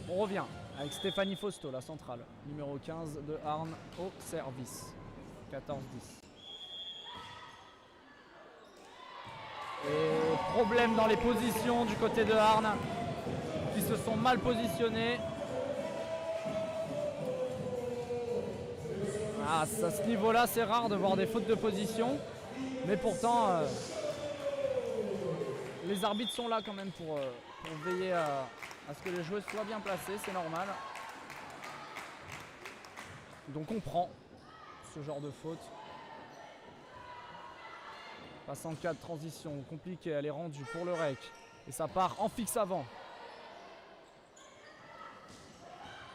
On revient avec Stéphanie Fausto, la centrale, numéro 15 de Arnes au service. 14-10. Et problème dans les positions du côté de Arnes, qui se sont mal positionnés. Ah, à ce niveau-là, c'est rare de voir des fautes de position. Mais pourtant, les arbitres sont là quand même pour veiller à ce que les joueuses soient bien placées, c'est normal. Donc on prend ce genre de faute. Passe en cas de transition compliquée, elle est rendue pour le REC. Et ça part en fixe avant.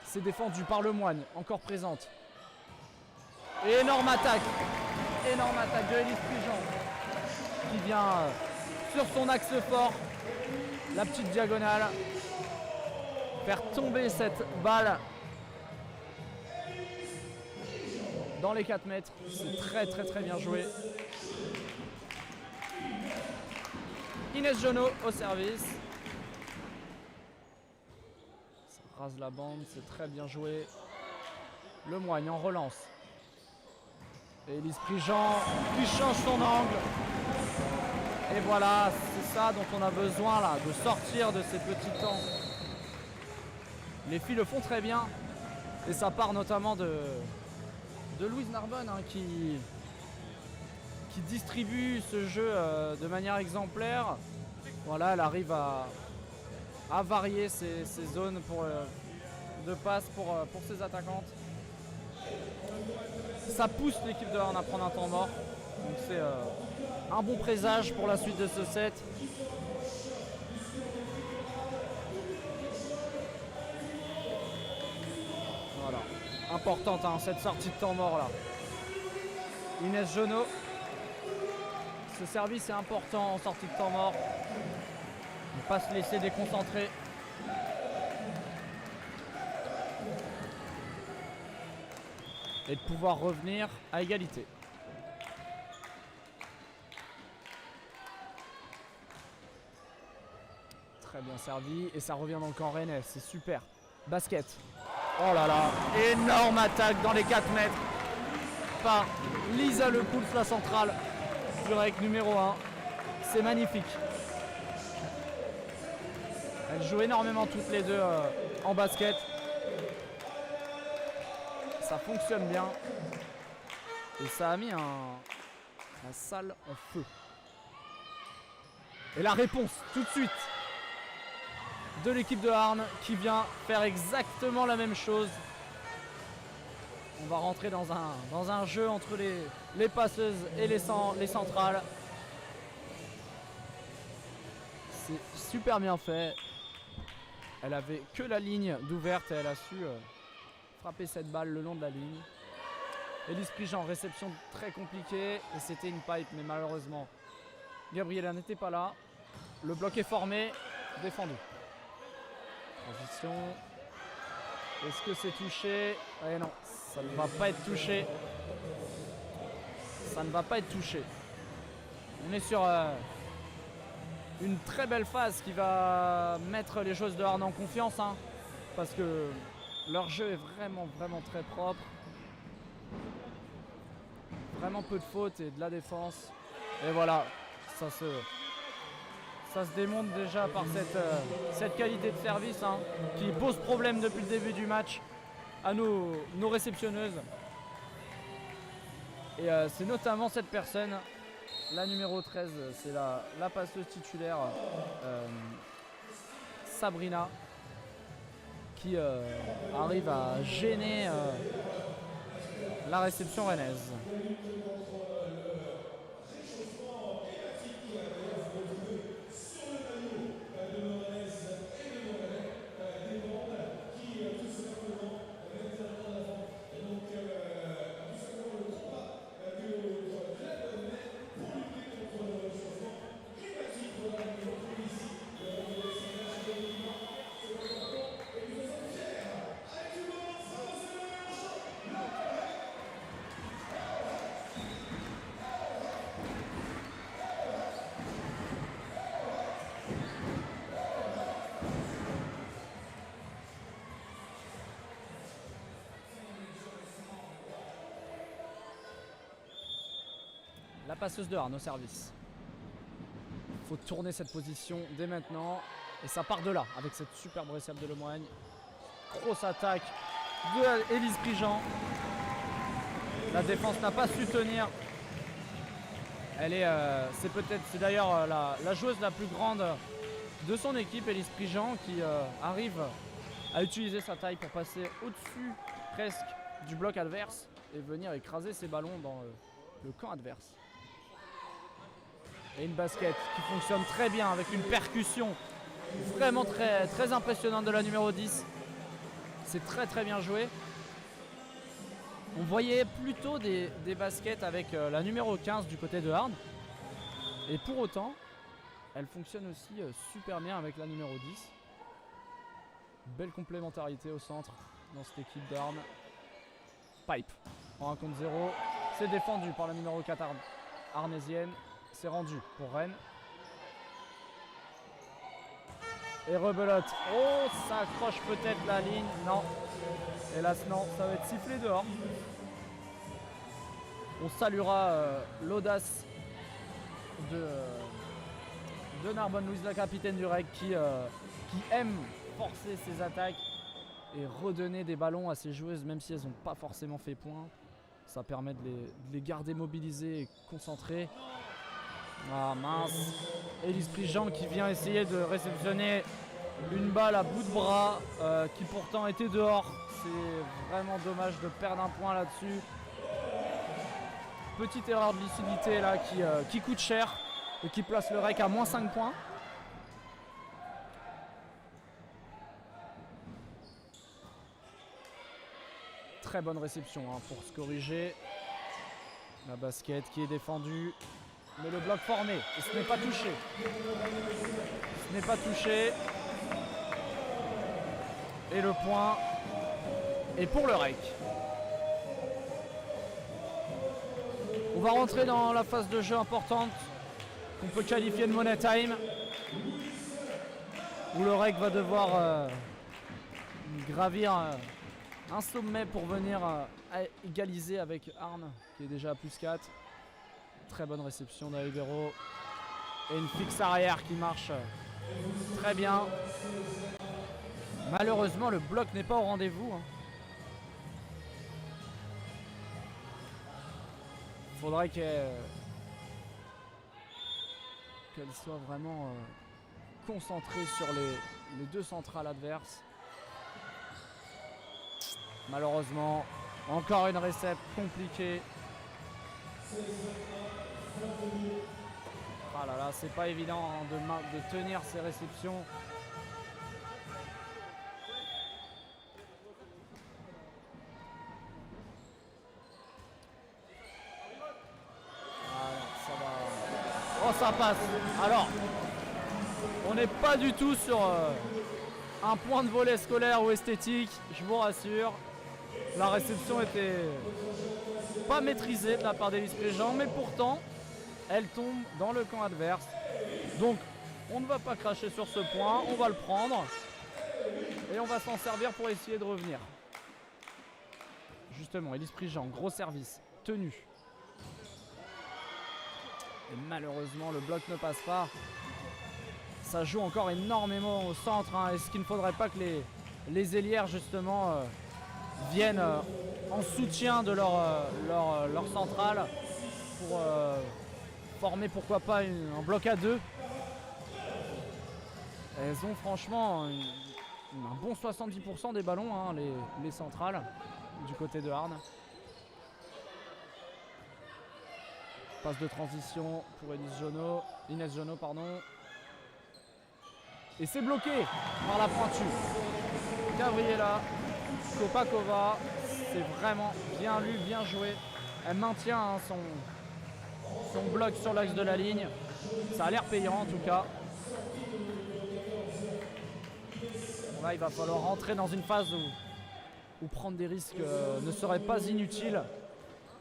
C'est défendu par le Moine, encore présente. Et énorme attaque de Élise Prigent qui vient sur son axe fort, la petite diagonale, faire tomber cette balle dans les 4 mètres. C'est très très très bien joué. Inès Jonot au service. Ça rase la bande, c'est très bien joué. Le Moigne en relance. Et Élise Prigent qui change son angle. Et voilà, c'est ça dont on a besoin là, de sortir de ces petits temps. Les filles le font très bien. Et ça part notamment de Louise Narbonne qui distribue ce jeu de manière exemplaire. Voilà, elle arrive à varier ses zones de passe pour ses attaquantes. Ça pousse l'équipe de Arnes à prendre un temps mort. Donc c'est un bon présage pour la suite de ce set. Voilà. Importante cette sortie de temps mort là. Inès Jonot. Ce service est important en sortie de temps mort. Ne pas se laisser déconcentrer. Et de pouvoir revenir à égalité. Très bien servi. Et ça revient dans le camp rennais. C'est super. Basket. Oh là là. Énorme attaque dans les 4 mètres. Par Lisa Lepouls, la centrale du REC numéro 1. C'est magnifique. Elles jouent énormément toutes les deux en basket. Ça fonctionne bien. Et ça a mis la salle en feu. Et la réponse tout de suite de l'équipe de Arnes qui vient faire exactement la même chose. On va rentrer dans un jeu entre les passeuses et les centrales. C'est super bien fait. Elle avait que la ligne d'ouverte et elle a su frapper cette balle le long de la ligne. Élise Prigent, réception très compliquée et c'était une pipe, mais malheureusement Gabriela n'était pas là. Le bloc est formé, défendu. Transition. Est-ce que c'est touché? Eh non, ça ne va pas être touché. Ça ne va pas être touché. On est sur une très belle phase qui va mettre les joueuses de Arnes en confiance, hein, parce que leur jeu est vraiment très propre. Vraiment peu de fautes et de la défense. Et voilà, ça se démontre déjà par cette qualité de service, hein, qui pose problème depuis le début du match à nos réceptionneuses. Et c'est notamment cette personne, la numéro 13, c'est la passeuse titulaire Sabrina, qui arrive à gêner la réception rennaise. La passeuse de Arnes au service. Il faut tourner cette position dès maintenant. Et ça part de là, avec cette superbe réception de Lemoigne. Grosse attaque de Élise Prigent. La défense n'a pas su tenir. C'est d'ailleurs la joueuse la plus grande de son équipe, Élise Prigent, qui arrive à utiliser sa taille pour passer au-dessus presque du bloc adverse et venir écraser ses ballons dans le camp adverse. Et une basket qui fonctionne très bien avec une percussion vraiment très impressionnante de la numéro 10. C'est très bien joué. On voyait plutôt des baskets avec la numéro 15 du côté de Arnes. Et pour autant, elle fonctionne aussi super bien avec la numéro 10. Belle complémentarité au centre dans cette équipe d'Arnes. Pipe en 1 contre 0. C'est défendu par la numéro 4 arnésienne. C'est rendu pour Rennes. Et rebelote. Oh, ça accroche peut-être la ligne. Non. Hélas, non. Ça va être sifflé dehors. On saluera l'audace de Narbonne Louise, la capitaine du REC, qui aime forcer ses attaques et redonner des ballons à ses joueuses, même si elles n'ont pas forcément fait point. Ça permet de les garder mobilisées et concentrées. Ah mince, Élise Prigent qui vient essayer de réceptionner une balle à bout de bras qui pourtant était dehors. C'est vraiment dommage de perdre un point là-dessus. Petite erreur de lucidité là qui coûte cher et qui place le REC à moins 5 points. Très bonne réception hein, pour se corriger. La basket qui est défendue. Mais le bloc formé, et ce n'est pas touché. Ce n'est pas touché. Et le point est pour le REC. On va rentrer dans la phase de jeu importante qu'on peut qualifier de money time, où le REC va devoir gravir un sommet pour venir égaliser avec Arnes qui est déjà à plus 4. Très bonne réception d'Alibero et une fixe arrière qui marche très bien. Malheureusement le bloc n'est pas au rendez-vous. Faudrait qu'elle soit vraiment concentrée sur les deux centrales adverses. Malheureusement, encore une récepte compliquée. Ah là là, c'est pas évident hein, de tenir ces réceptions. Ça va. Oh, ça passe. Alors, on n'est pas du tout sur un point de volley scolaire ou esthétique, je vous rassure. La réception était pas maîtrisée de la part d'Élise Préjean, mais pourtant, elle tombe dans le camp adverse. Donc, on ne va pas cracher sur ce point, on va le prendre et on va s'en servir pour essayer de revenir. Justement, Élise Préjean, gros service, tenu. Et malheureusement, le bloc ne passe pas. Ça joue encore énormément au centre. Hein. Est-ce qu'il ne faudrait pas que les ailières, justement, viennent en soutien de leur centrale pour former, pourquoi pas, un bloc à deux. Elles ont franchement un bon 70% des ballons, hein, les centrales, du côté de Arnes. Passe de transition pour Inès Jonot, pardon. Et c'est bloqué par la pointue. Gabriela Kopakova, c'est vraiment bien lu, bien joué. Elle maintient hein, son bloc sur l'axe de la ligne. Ça a l'air payant en tout cas. Là, il va falloir rentrer dans une phase où prendre des risques ne serait pas inutile.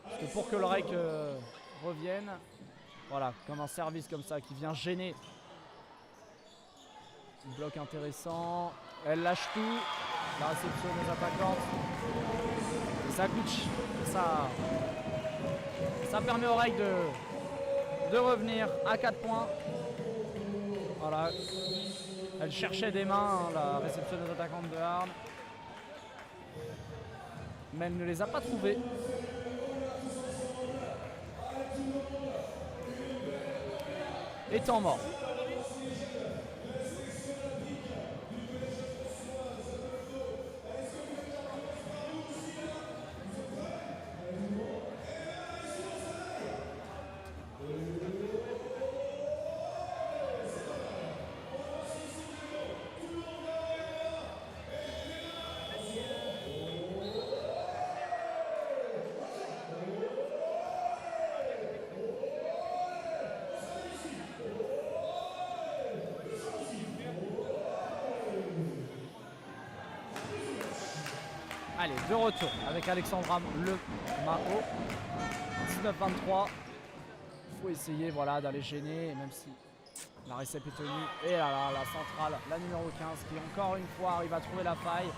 Parce que pour que le rec revienne, voilà, comme un service comme ça qui vient gêner. Un bloc intéressant. Elle lâche tout. La réception des attaquantes. Et ça coûte. Ça permet au rec de revenir à 4 points. Voilà. Elle cherchait des mains, hein, la réception des attaquantes de Arnes. Mais elle ne les a pas trouvées. Et temps mort. Allez, de retour avec Alexandra Le Mao. 19-23. Il faut essayer voilà, d'aller gêner, même si la réception est tenue. Et là, la centrale, la numéro 15, qui encore une fois arrive à trouver la faille.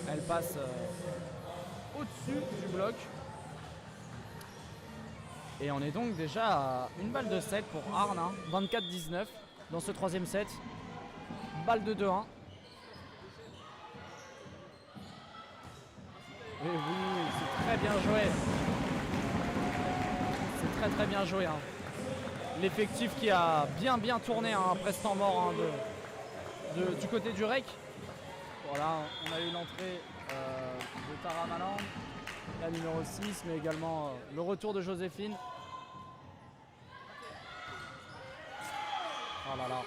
Elle passe au-dessus du bloc. Et on est donc déjà à une balle de 7 pour Arnes. Hein, 24-19 dans ce troisième set. Balle de 2-1. Et oui, c'est très bien joué. C'est très très bien joué. Hein. L'effectif qui a bien tourné hein, après ce temps mort hein, du côté du REC. Voilà, on a eu l'entrée de Tara Maland, la numéro 6, mais également le retour de Joséphine. Oh là là.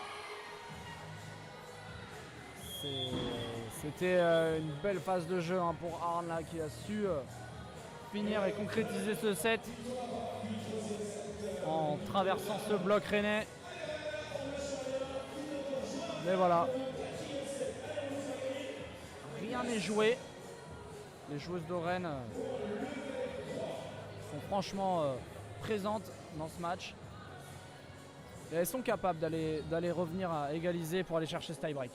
C'était une belle phase de jeu hein, pour Arnes là, qui a su finir et concrétiser ce set en traversant ce bloc rennais. Mais voilà. Rien n'est joué. Les joueuses de Rennes sont franchement présentes dans ce match. Et elles sont capables d'aller revenir à égaliser pour aller chercher ce tie-break.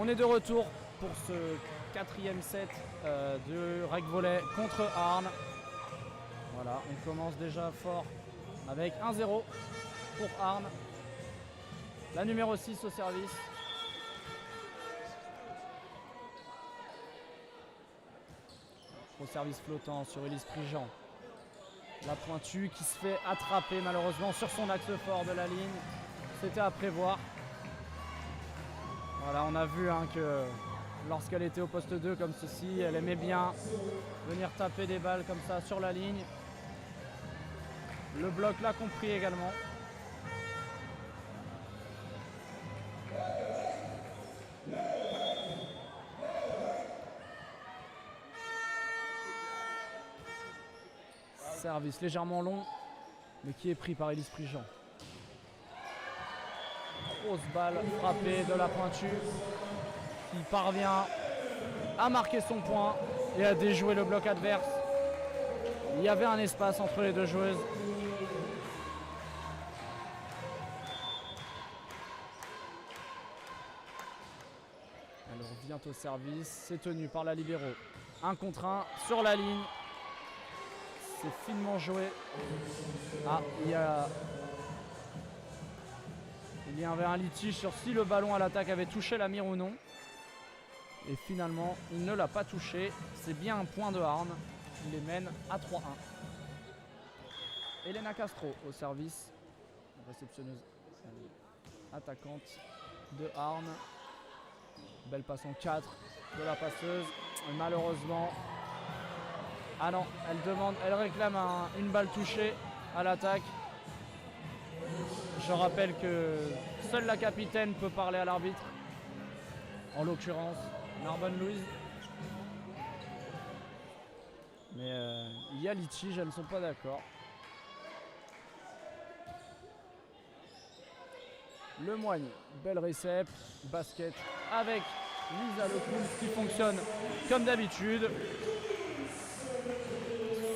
On est de retour pour ce 4e set de rec volley contre Arnes. Voilà, on commence déjà fort avec 1-0 pour Arnes. La numéro 6 au service. Au service flottant sur Élise Prigent. La pointue qui se fait attraper malheureusement sur son axe fort de la ligne. C'était à prévoir. Voilà, on a vu que lorsqu'elle était au poste 2 comme ceci, elle aimait bien venir taper des balles comme ça sur la ligne. Le bloc l'a compris également. Service légèrement long, mais qui est pris par Élise Prigent. Grosse balle frappée de la pointue qui parvient à marquer son point et à déjouer le bloc adverse. Il y avait un espace entre les deux joueuses. Elle revient au service, c'est tenu par la libéro. 1 contre 1 sur la ligne. C'est finement joué. Ah, il y avait un litige sur si le ballon à l'attaque avait touché la mire ou non. Et finalement, il ne l'a pas touché. C'est bien un point de Arnes. Il les mène à 3-1. Elena Castro au service. Réceptionneuse attaquante de Arnes. Belle passe en 4 de la passeuse. Et malheureusement... Ah non, elle réclame une balle touchée à l'attaque. Je rappelle que seule la capitaine peut parler à l'arbitre. En l'occurrence, Narbonne Louise. Mais il y a litige, elles ne sont pas d'accord. Le Moigne, belle récep, basket avec Lisa Lecouls qui fonctionne comme d'habitude.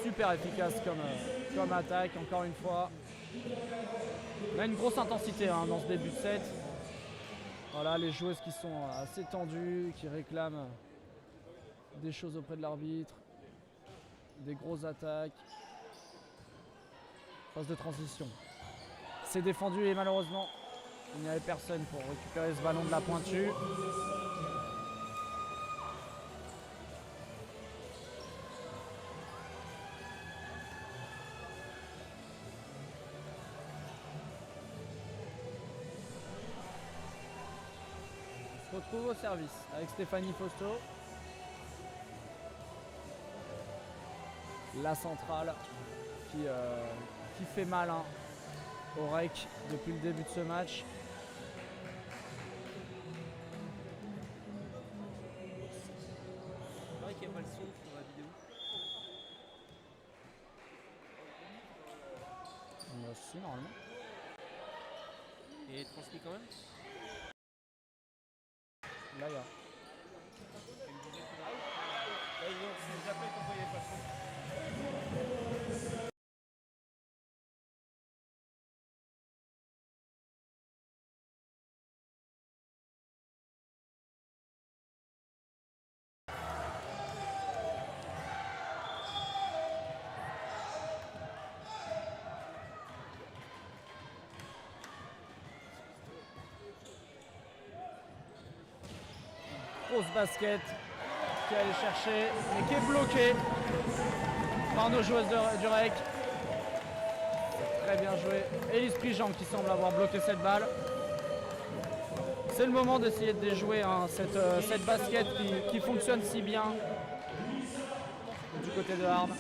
Super efficace comme attaque, encore une fois. On a une grosse intensité dans ce début de set. Voilà, les joueuses qui sont assez tendues, qui réclament des choses auprès de l'arbitre, des grosses attaques. Phase de transition. C'est défendu et malheureusement, il n'y avait personne pour récupérer ce ballon de la pointue. On se retrouve au service avec Stéphanie Fausto. La centrale qui fait mal au REC depuis le début de ce match. C'est vrai qu'il n'y a pas le son sur la vidéo. Si, normalement. Et transmis quand même. Là, il y a. J'appelle quand il n'y avait pas le son. Grosse basket qui est allé chercher, mais qui est bloqué par nos joueuses du REC. Très bien joué. Élise Prigent qui semble avoir bloqué cette balle. C'est le moment d'essayer de déjouer cette basket qui fonctionne si bien du côté de Arnes.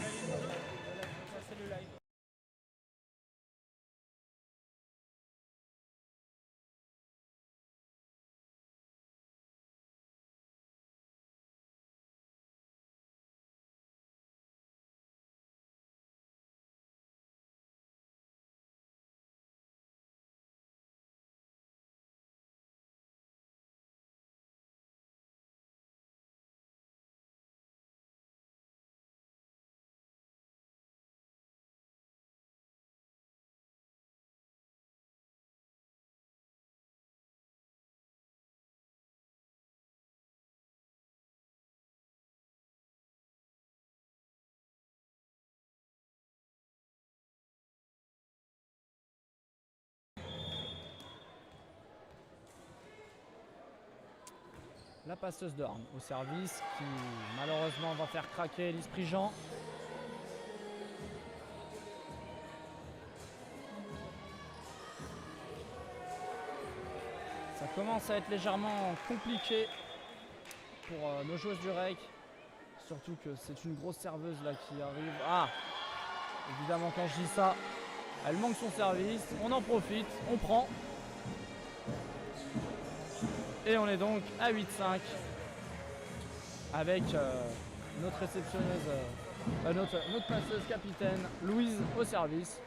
La passeuse de Arne au service qui malheureusement va faire craquer Elise Prigent. Ça commence à être légèrement compliqué pour nos joueuses du REC. Surtout que c'est une grosse serveuse là qui arrive. Ah, évidemment quand je dis ça, elle manque son service. On en profite, on prend. Et on est donc à 8-5 avec notre réceptionneuse, notre passeuse capitaine Louise au service.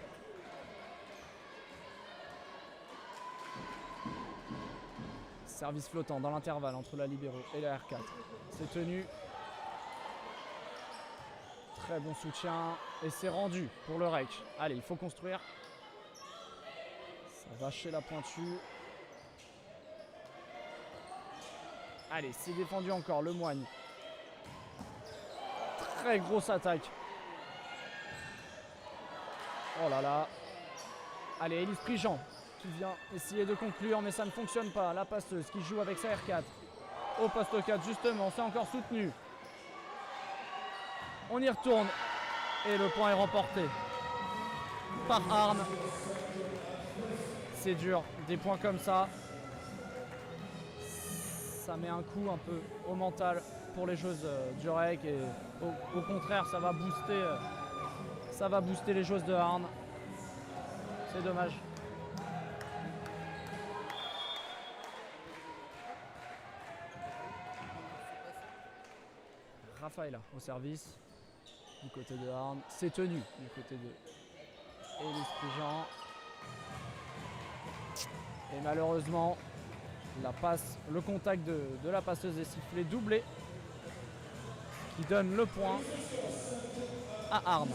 Service flottant dans l'intervalle entre la libéro et la R4. C'est tenu. Très bon soutien et c'est rendu pour le REC. Allez, il faut construire. Ça va chez la pointue. Allez, c'est défendu encore, le Moigne. Très grosse attaque. Oh là là. Allez, Elise Prigent qui vient essayer de conclure, mais ça ne fonctionne pas. La passeuse qui joue avec sa R4. Au poste 4, justement, c'est encore soutenu. On y retourne. Et le point est remporté par Arne. C'est dur, des points comme ça. Ça met un coup un peu au mental pour les joueuses du REC et au contraire ça va booster les joueuses de Arne. C'est dommage. Rafaela au service du côté de Arne. C'est tenu du côté de Elise Prigent. Et malheureusement la passe, le contact de la passeuse est sifflé doublé qui donne le point à Arne.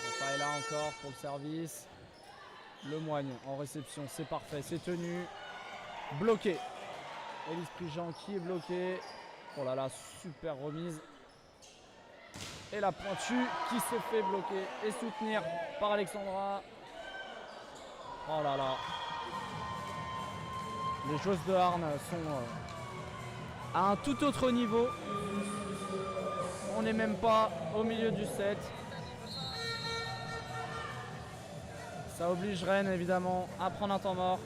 Rafaela encore pour le service. Le Moigne en réception, c'est parfait, c'est tenu. Bloqué. Elise Prigent qui est bloqué. Oh là là, super remise. Et la pointue qui s'est fait bloquer et soutenir par Alexandra. Oh là là. Les joueuses de Arne sont à un tout autre niveau. On n'est même pas au milieu du set. Ça oblige Rennes évidemment à prendre un temps mort.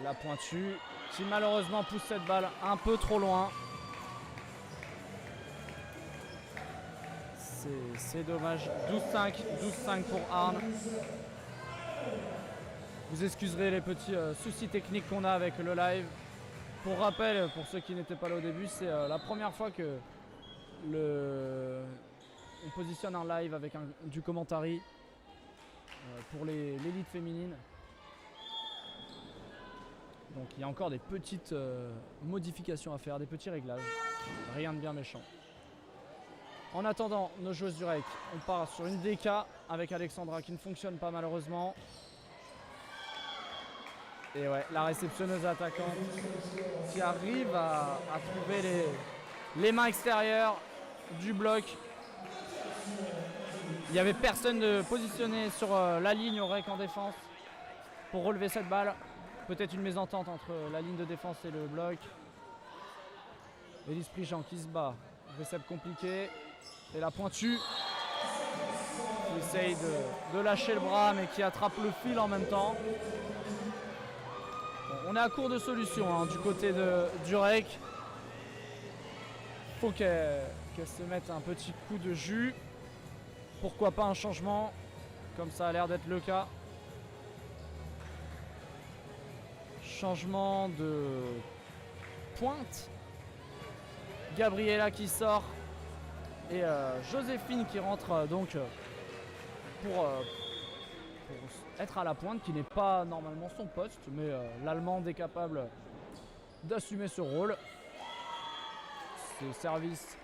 La pointue qui malheureusement pousse cette balle un peu trop loin. C'est dommage. 12-5 pour Arne. Vous excuserez les petits soucis techniques qu'on a avec le live. Pour rappel, pour ceux qui n'étaient pas là au début, c'est la première fois que on positionne un live avec du commentary pour l'élite féminine. Donc il y a encore des petites modifications à faire, des petits réglages. Rien de bien méchant. En attendant, nos joueuses du REC, on part sur une DK avec Alexandra qui ne fonctionne pas malheureusement. Et ouais, la réceptionneuse attaquante qui arrive à trouver les mains extérieures du bloc. Il n'y avait personne de positionné sur la ligne au rec en défense pour relever cette balle. Peut-être une mésentente entre la ligne de défense et le bloc. Élise Prigent qui se bat. Récep compliqué. Et la pointue qui essaye de lâcher le bras mais qui attrape le fil en même temps. Bon, on est à court de solutions du côté du rec. Il faut qu'elle se mette un petit coup de jus. Pourquoi pas un changement, comme ça a l'air d'être le cas. Changement de pointe. Gabriela qui sort. Et Joséphine qui rentre donc pour être à la pointe, qui n'est pas normalement son poste. Mais l'Allemande est capable d'assumer ce rôle. Ce service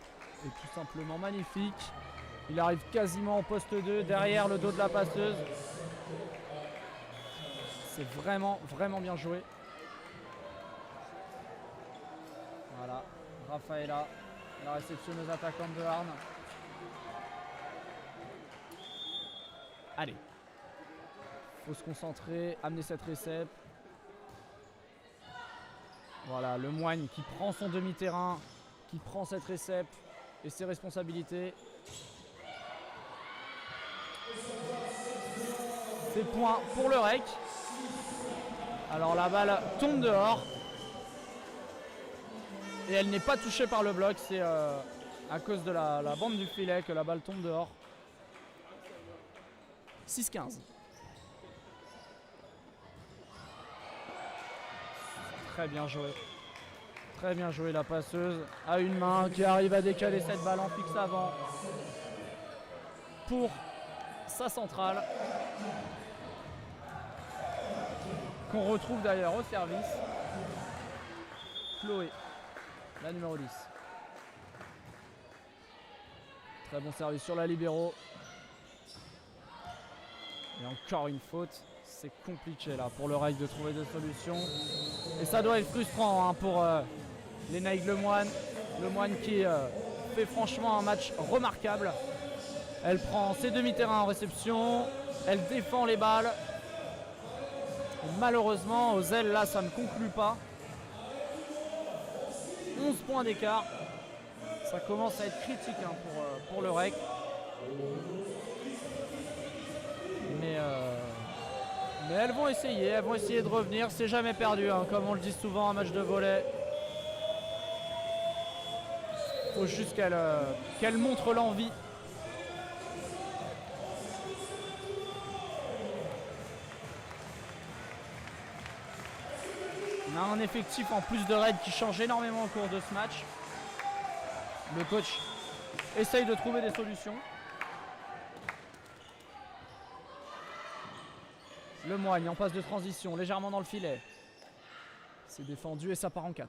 est tout simplement magnifique. Il arrive quasiment au poste 2, derrière le dos de la passeuse. C'est vraiment, vraiment bien joué. Voilà, Rafaela, la réceptionneuse attaquante de Arnes. Allez, faut se concentrer, amener cette récep. Voilà, le Moigne qui prend son demi-terrain, qui prend cette récep et ses responsabilités. C'est point pour le rec. Alors la balle tombe dehors. Et elle n'est pas touchée par le bloc. C'est à cause de la bande du filet que la balle tombe dehors. 6-15. Très bien joué. Très bien joué la passeuse. À une main qui arrive à décaler cette balle en fixe avant. Pour sa centrale. Qu'on retrouve d'ailleurs au service. Chloé, la numéro 10. Très bon service sur la libéro. Et encore une faute. C'est compliqué là pour le rec de trouver des solutions. Et ça doit être frustrant pour les Naïg Lemoine. Lemoine qui fait franchement un match remarquable. Elle prend ses demi-terrains en réception. Elle défend les balles. Malheureusement, aux ailes, là, ça ne conclut pas. 11 points d'écart. Ça commence à être critique pour le rec. Mais elles vont essayer de revenir. C'est jamais perdu, comme on le dit souvent, un match de volley. Il faut juste qu'elle montre l'envie. On a un effectif en plus de raids qui change énormément au cours de ce match. Le coach essaye de trouver des solutions. Le Moigne en passe de transition, légèrement dans le filet. C'est défendu et ça part en 4.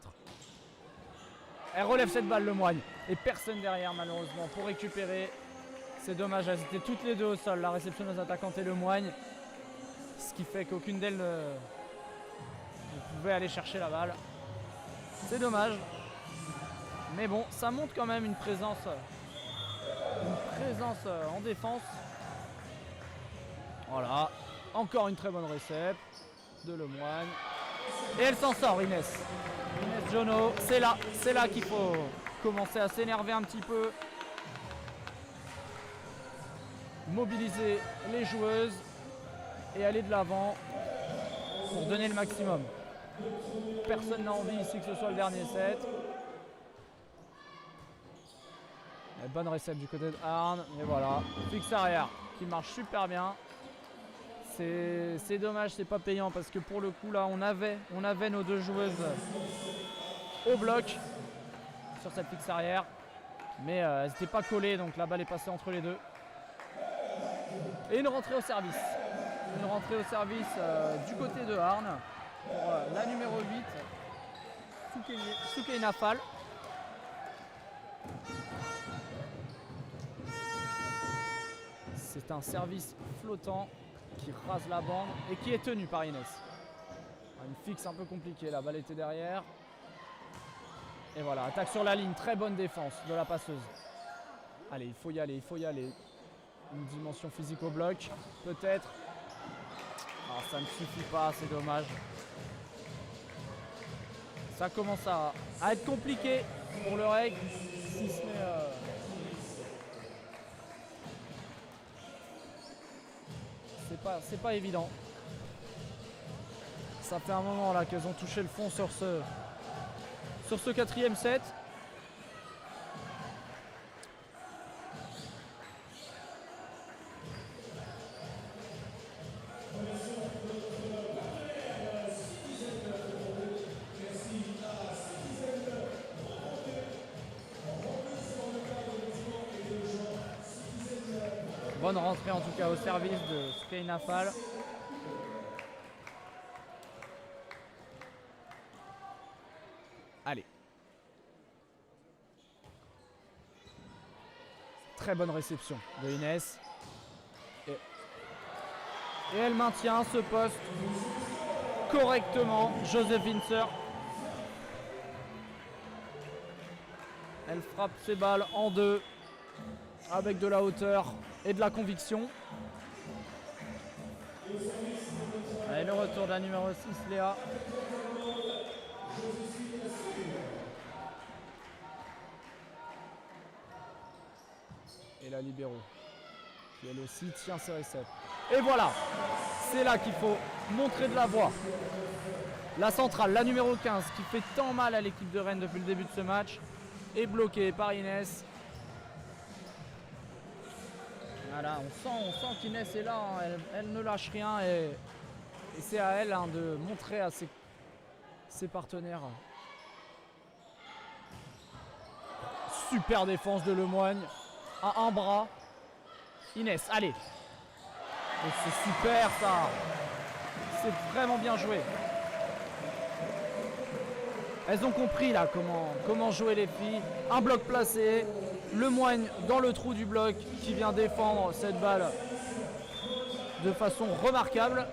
Elle relève cette balle, le Moigne. Et personne derrière, malheureusement, pour récupérer. C'est dommage, elles étaient toutes les deux au sol, la réceptionneuse attaquante et le Moigne. Ce qui fait qu'aucune d'elles ne pouvait aller chercher la balle. C'est dommage. Mais bon, ça montre quand même une présence en défense. Voilà. Encore une très bonne récep de Lemoine. Et elle s'en sort, Inès. Inès Jono, c'est là qu'il faut commencer à s'énerver un petit peu. Mobiliser les joueuses et aller de l'avant pour donner le maximum. Personne n'a envie ici que ce soit le dernier set. Bonne récepte du côté de Arnes. Et voilà, fixe arrière qui marche super bien. C'est dommage, c'est pas payant parce que pour le coup là on avait nos deux joueuses au bloc sur cette fixe arrière. Mais elles n'étaient pas collées, donc la balle est passée entre les deux. Et une rentrée au service. Une rentrée au service du côté de Arnes pour la numéro 8, Soukeina Fall. C'est un service flottant qui rase la bande et qui est tenu par Inès. Une fixe un peu compliquée, la balle était derrière. Et voilà, attaque sur la ligne, très bonne défense de la passeuse. Allez, il faut y aller, il faut y aller. Une dimension physique au bloc, peut-être. Ah, ça ne suffit pas, c'est dommage. Ça commence à être compliqué pour le reg. Si ce n'est... c'est pas évident. Ça fait un moment là qu'elles ont touché le fond sur ce quatrième set. Bonne rentrée en tout cas au service de Skeina Fall. Allez. Très bonne réception de Inès. Et elle maintient ce poste correctement. Joseph Winter. Elle frappe ses balles en deux avec de la hauteur et de la conviction. Allez, le retour de la numéro 6, Léa. Et la libéro, qui elle aussi tient ses récepts. Et voilà, c'est là qu'il faut montrer de la voix. La centrale, la numéro 15, qui fait tant mal à l'équipe de Rennes depuis le début de ce match, est bloquée par Inès. Voilà, on sent qu'Inès est là, hein. Elle ne lâche rien et c'est à elle, hein, de montrer à ses partenaires. Super défense de Lemoigne. À un bras. Inès, allez. Et c'est super ça. C'est vraiment bien joué. Elles ont compris là comment jouer les filles. Un bloc placé. Lemoigne dans le trou du bloc qui vient défendre cette balle de façon remarquable.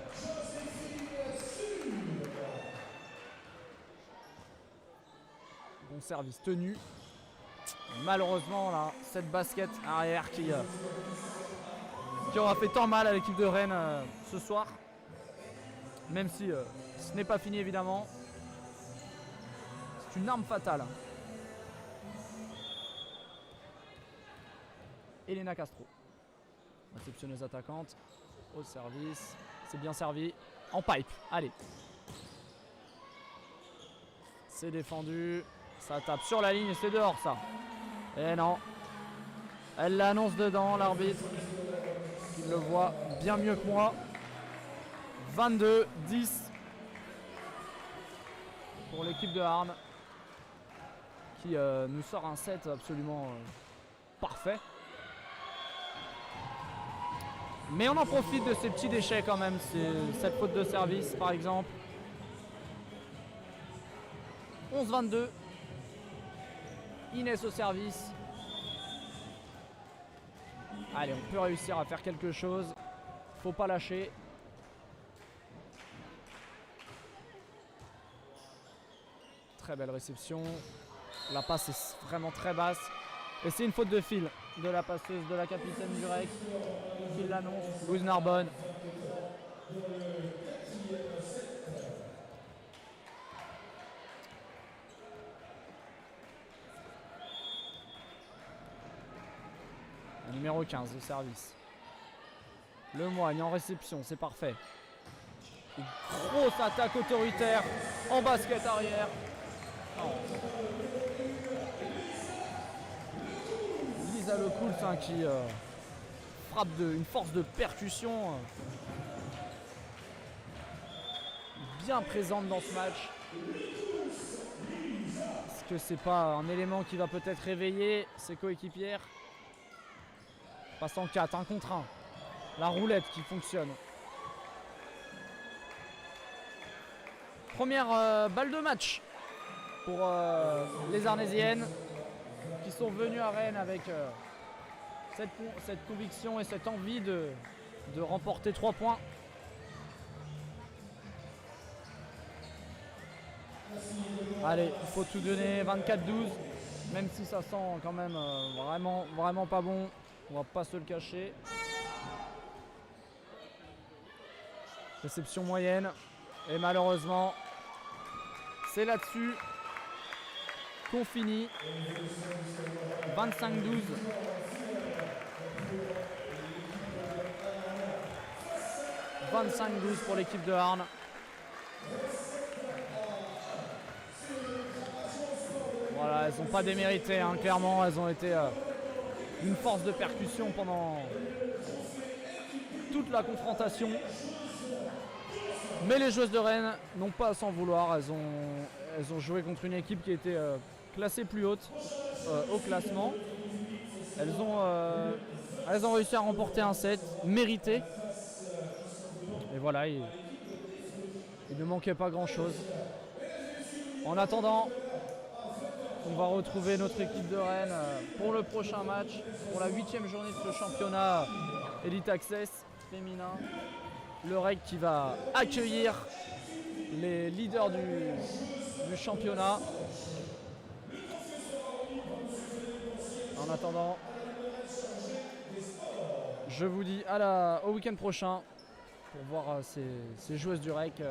Bon service tenu. Malheureusement là, cette basket arrière qui aura fait tant mal à l'équipe de Rennes ce soir. Même si ce n'est pas fini évidemment. C'est une arme fatale. Elena Castro, réceptionneuse attaquante, au service, c'est bien servi, en pipe, allez. C'est défendu, ça tape sur la ligne et c'est dehors ça. Et non, elle l'annonce dedans, l'arbitre, il le voit bien mieux que moi. 22-10 pour l'équipe de Armes, qui nous sort un set absolument parfait. Mais on en profite de ces petits déchets quand même, cette faute de service par exemple. 11-22. Inès au service. Allez, on peut réussir à faire quelque chose. Faut pas lâcher. Très belle réception. La passe est vraiment très basse. Et c'est une faute de fil de la passeuse de la capitaine du REC qui l'annonce, Louise Narbonne. Le numéro 15 au service. Lemoigne en réception, c'est parfait. Une grosse attaque autoritaire en basket arrière. Oh. Lisa Lecoultz hein, qui frappe une force de percussion bien présente dans ce match. Est-ce que c'est pas un élément qui va peut-être réveiller ses coéquipières? Passe en 4, 1 contre 1. La roulette qui fonctionne. Première balle de match pour les Arnésiennes qui sont venues à Rennes avec cette conviction et cette envie de remporter 3 points. Allez, il faut tout donner, 24-12, même si ça sent quand même vraiment pas bon, on va pas se le cacher. Réception moyenne, et malheureusement, c'est là-dessus qu'on finit. 25-12. Pour l'équipe de Arnes. Voilà, elles n'ont pas démérité, hein, clairement, elles ont été une force de percussion pendant toute la confrontation. Mais les joueuses de Rennes n'ont pas à s'en vouloir, elles ont joué contre une équipe qui était classée plus haute au classement. Elles ont réussi à remporter un set mérité. Et voilà, il ne manquait pas grand chose. En attendant, on va retrouver notre équipe de Rennes pour le prochain match, pour la 8e journée de ce championnat Elite Access féminin. Le REC qui va accueillir les leaders du championnat. En attendant, je vous dis au week-end prochain pour voir ces joueuses du REC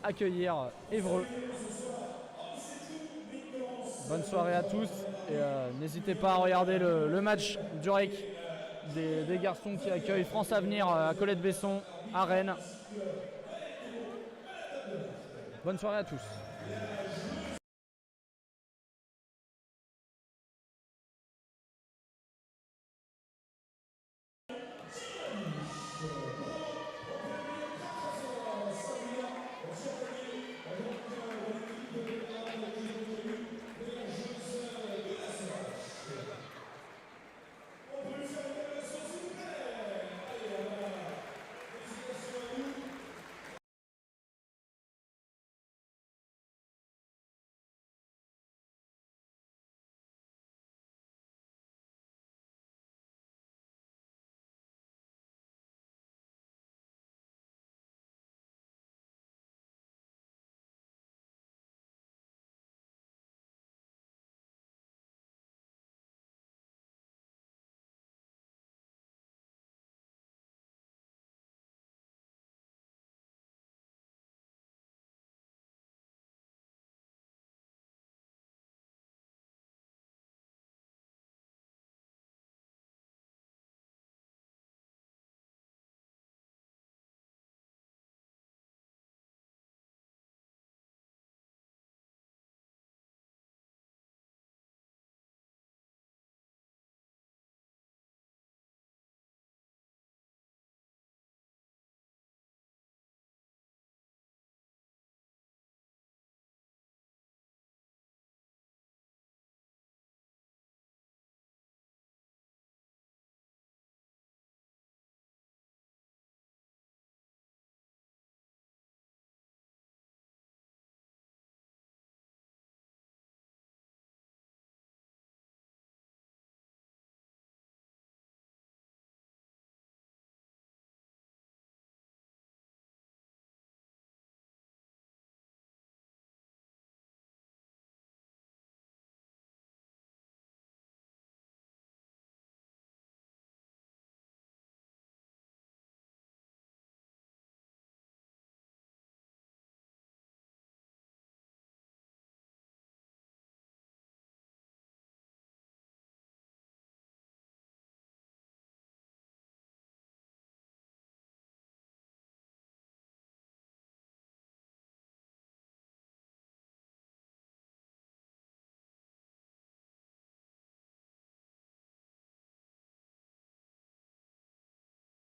accueillir Évreux. Bonne soirée à tous et n'hésitez pas à regarder le match du REC des garçons qui accueillent France Avenir à Colette-Besson à Rennes. Bonne soirée à tous.